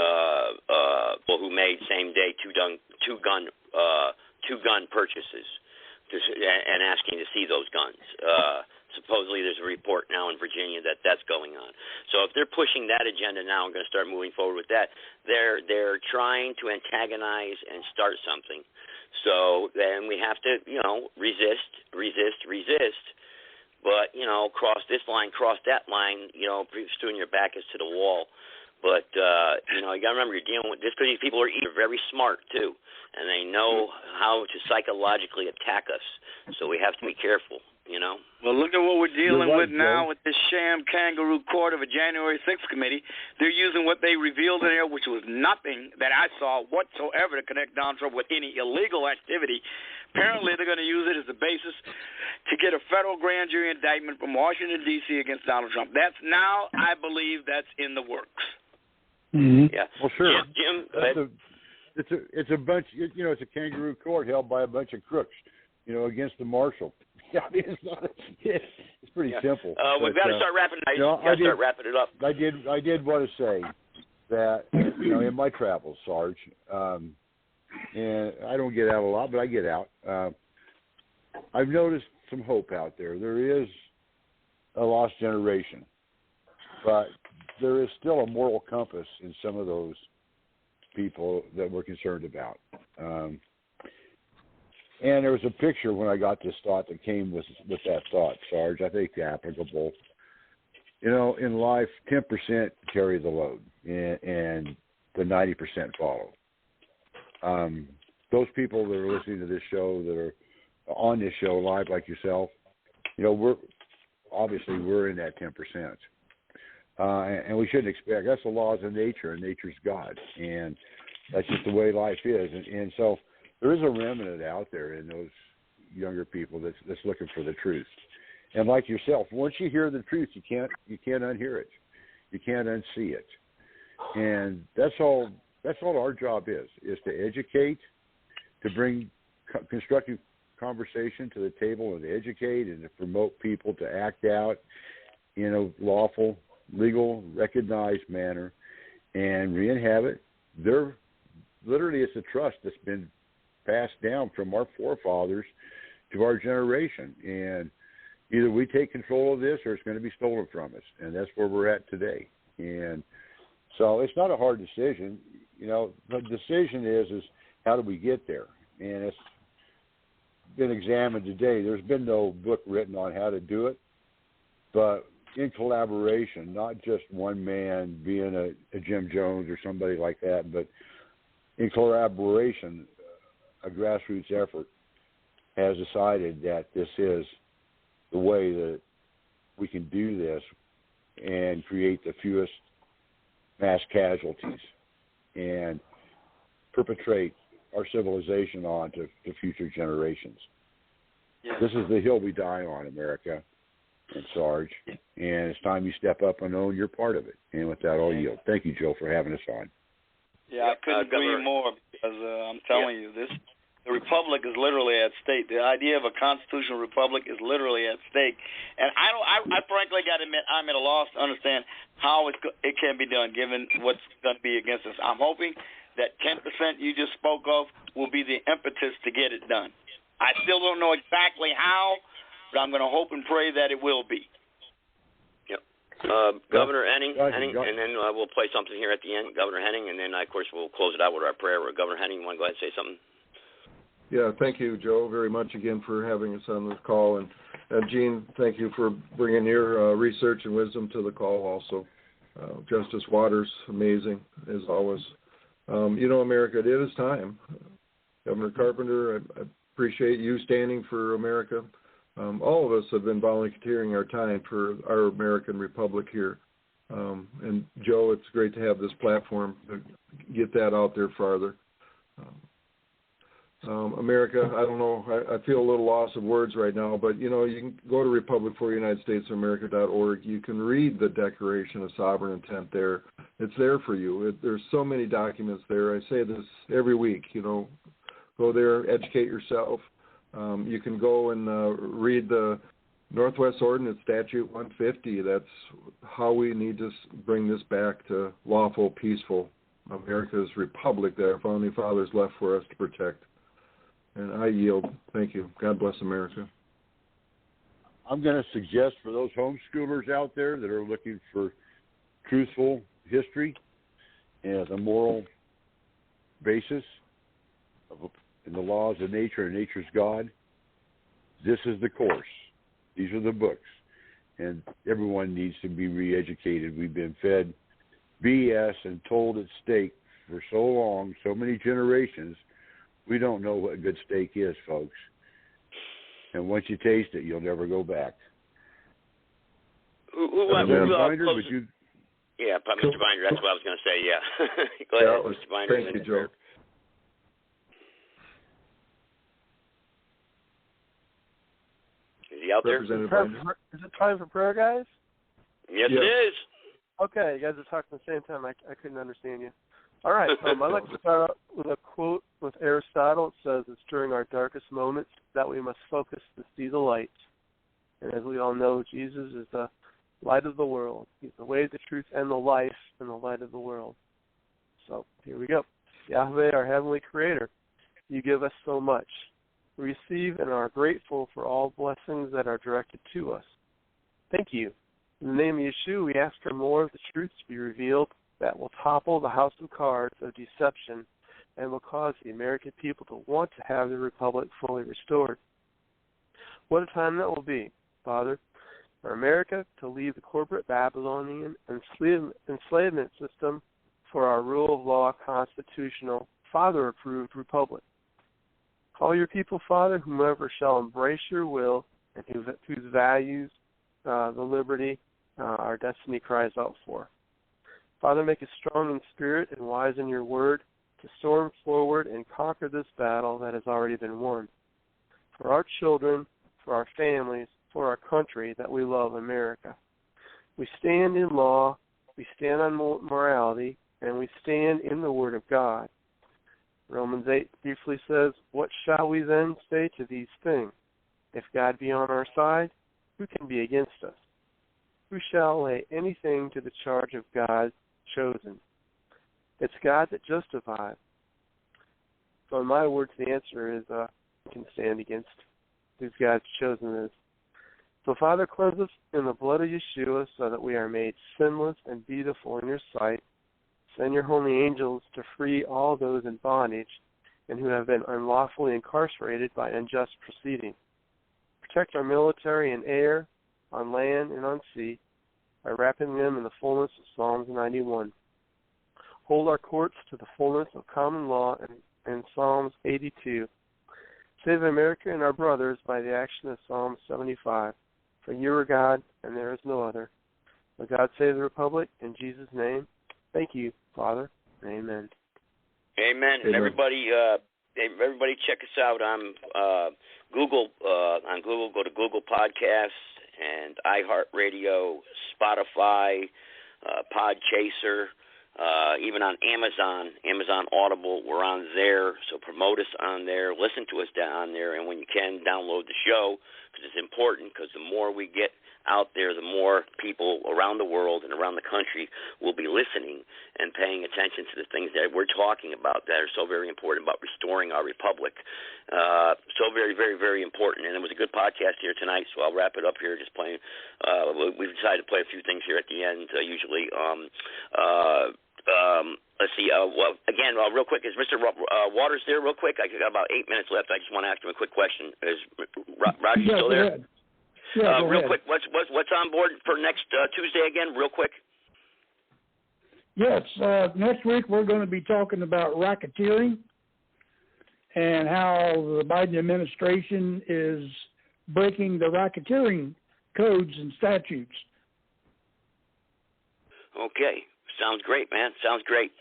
people who made same-day two gun purchases and asking to see those guns. Supposedly there's a report now in Virginia that's going on. So if they're pushing that agenda now and going to start moving forward with that, they're trying to antagonize and start something. So then we have to, resist. But, cross this line, cross that line, pretty soon your back is to the wall. But, you got to remember, you're dealing with this because these people are very smart, too. And they know how to psychologically attack us. So we have to be careful, Well, look at what we're dealing with now Joe. with this sham kangaroo court of a January 6th committee. They're using what they revealed in there, which was nothing that I saw whatsoever to connect Donald Trump with any illegal activity. Apparently, they're going to use it as a basis to get a federal grand jury indictment from Washington, D.C. against Donald Trump. That's now, I believe, that's in the works. Mm-hmm. Yeah. Well, sure. Yeah, Jim, it's a bunch. It's a kangaroo court held by a bunch of crooks. Against the marshal. I mean, it's pretty simple. We've got to start wrapping it up. Start wrapping it up. I did want to say that in my travels, Sarge, and I don't get out a lot, but I get out. I've noticed some hope out there. There is a lost generation, but there is still a moral compass in some of those people that we're concerned about. And there was a picture when I got this thought that came with that thought, Sarge. I think applicable. In life, 10% carry the load, and the 90% follow. Those people that are listening to this show, that are on this show live like yourself, we're in that 10%. And we shouldn't expect. That's the laws of nature, and nature's God. And that's just the way life is. And so there is a remnant out there in those younger people that's looking for the truth. And like yourself, once you hear the truth, you can't unhear it. You can't unsee it. And that's all our job is to educate, to bring constructive conversation to the table, and to educate and to promote people to act out in a lawful, legal, recognized manner and re-inhabit their, literally it's a trust that's been passed down from our forefathers to our generation. And either we take control of this or it's going to be stolen from us. And that's where we're at today. And so it's not a hard decision. The decision is how do we get there? And it's been examined today. There's been no book written on how to do it, but in collaboration, not just one man being a Jim Jones or somebody like that, but in collaboration, a grassroots effort has decided that this is the way that we can do this and create the fewest mass casualties and perpetrate our civilization on to future generations. Yeah. This is the hill we die on, America and Sarge, and it's time you step up and own your part of it. And with that, I'll yield. Thank you, Joe, for having us on. Yeah, I couldn't agree more, because I'm telling you, the republic is literally at stake. The idea of a constitutional republic is literally at stake, and I frankly got to admit, I'm at a loss to understand how it can be done, given what's going to be against us. I'm hoping that 10% you just spoke of will be the impetus to get it done. I still don't know exactly how, but I'm going to hope and pray that it will be. Yep. Governor Henning, and then we'll play something here at the end. Governor Henning, and then, of course, we'll close it out with our prayer. Governor Henning, you want to go ahead and say something? Yeah, thank you, Joe, very much again for having us on this call. And Gene, thank you for bringing your research and wisdom to the call also. Justice Waters, amazing, as always. America, it is time. Governor Carpenter, I appreciate you standing for America. All of us have been volunteering our time for our American Republic here. And, Joe, it's great to have this platform to get that out there farther. America, I don't know, I feel a little loss of words right now, but, you can go to republicforunitedstatesofamerica.org. You can read the Declaration of Sovereign Intent there. It's there for you. There's so many documents there. I say this every week, go there, educate yourself. You can go and read the Northwest Ordinance Statute 150. That's how we need to bring this back to lawful, peaceful America's republic that our founding fathers left for us to protect. And I yield. Thank you. God bless America. I'm going to suggest for those homeschoolers out there that are looking for truthful history as a moral basis in the laws of nature and nature's God, this is the course. These are the books. And everyone needs to be re-educated. We've been fed BS and told it's steak for so long, so many generations. We don't know what good steak is, folks. And once you taste it, you'll never go back. Binder, would you? Yeah, Mr. Binder, that's what I was going to say, yeah. Go ahead, Mr. Binder. Thank you, Joe. Is he out there? Is it time for prayer, guys? Yes, it is. Okay, you guys are talking at the same time. I couldn't understand you. All right, I'd like to start out with a quote with Aristotle. It says, "It's during our darkest moments that we must focus to see the light." And as we all know, Jesus is the light of the world. He's the way, the truth, and the life, and the light of the world. So here we go. Yahweh, our heavenly creator, you give us so much. We receive and are grateful for all blessings that are directed to us. Thank you. In the name of Yeshua, we ask for more of the truth to be revealed that will topple the house of cards of deception and will cause the American people to want to have the republic fully restored. What a time that will be, Father, for America to leave the corporate Babylonian enslavement system for our rule of law, constitutional, Father-approved republic. Call your people, Father, whomever shall embrace your will and whose values the liberty our destiny cries out for. Father, make us strong in spirit and wise in your word to storm forward and conquer this battle that has already been won. For our children, for our families, for our country that we love, America. We stand in law, we stand on morality, and we stand in the word of God. Romans 8 briefly says, "What shall we then say to these things? If God be on our side, who can be against us? Who shall lay anything to the charge of God's chosen? It's God that justifies." So in my words, the answer is we can stand against who God's chosen is. So Father, cleanse us in the blood of Yeshua so that we are made sinless and beautiful in your sight. Send your holy angels to free all those in bondage and who have been unlawfully incarcerated by unjust proceedings. Protect our military and air, on land and on sea, by wrapping them in the fullness of Psalms 91. Hold our courts to the fullness of common law and Psalms 82. Save America and our brothers by the action of Psalm 75. For you are God, and there is no other. May God save the Republic. In Jesus' name, thank you, Father. Amen. Amen. And everybody check us out on Google. On Google, go to Google Podcasts and iHeartRadio, Spotify, Podchaser, even on Amazon Audible. We're on there, so promote us on there. Listen to us on there, and when you can, download the show, because it's important, because the more we get out there, the more people around the world and around the country will be listening and paying attention to the things that we're talking about that are so very important about restoring our republic. So very, very, very important. And it was a good podcast here tonight, so I'll wrap it up here just playing. We've decided to play a few things here at the end, usually. Let's see. Again, real quick, is Mr. Waters there real quick? I got about 8 minutes left. I just want to ask him a quick question. Is Roger still there? Yeah, real quick, what's on board for next Tuesday again, real quick? Yes, next week we're going to be talking about racketeering and how the Biden administration is breaking the racketeering codes and statutes. Okay, sounds great, man. Sounds great.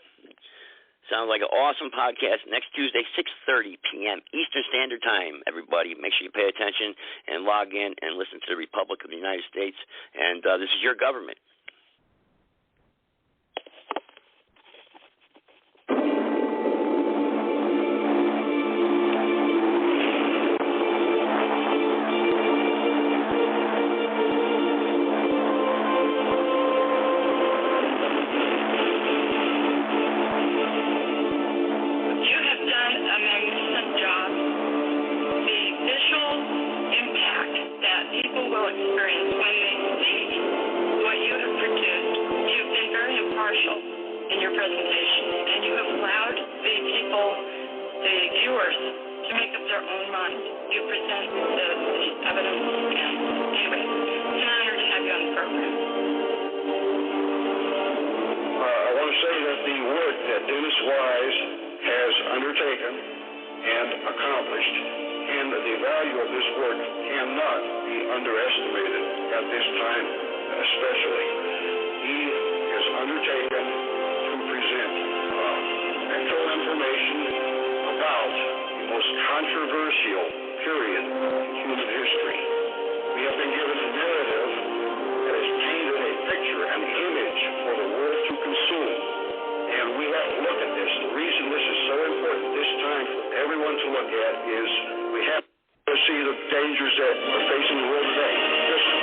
Sounds like an awesome podcast. Next Tuesday, 6:30 p.m. Eastern Standard Time, everybody. Make sure you pay attention and log in and listen to the Republic of the United States. And this is your government.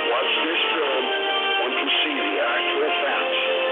Watch this film, one can see the actual facts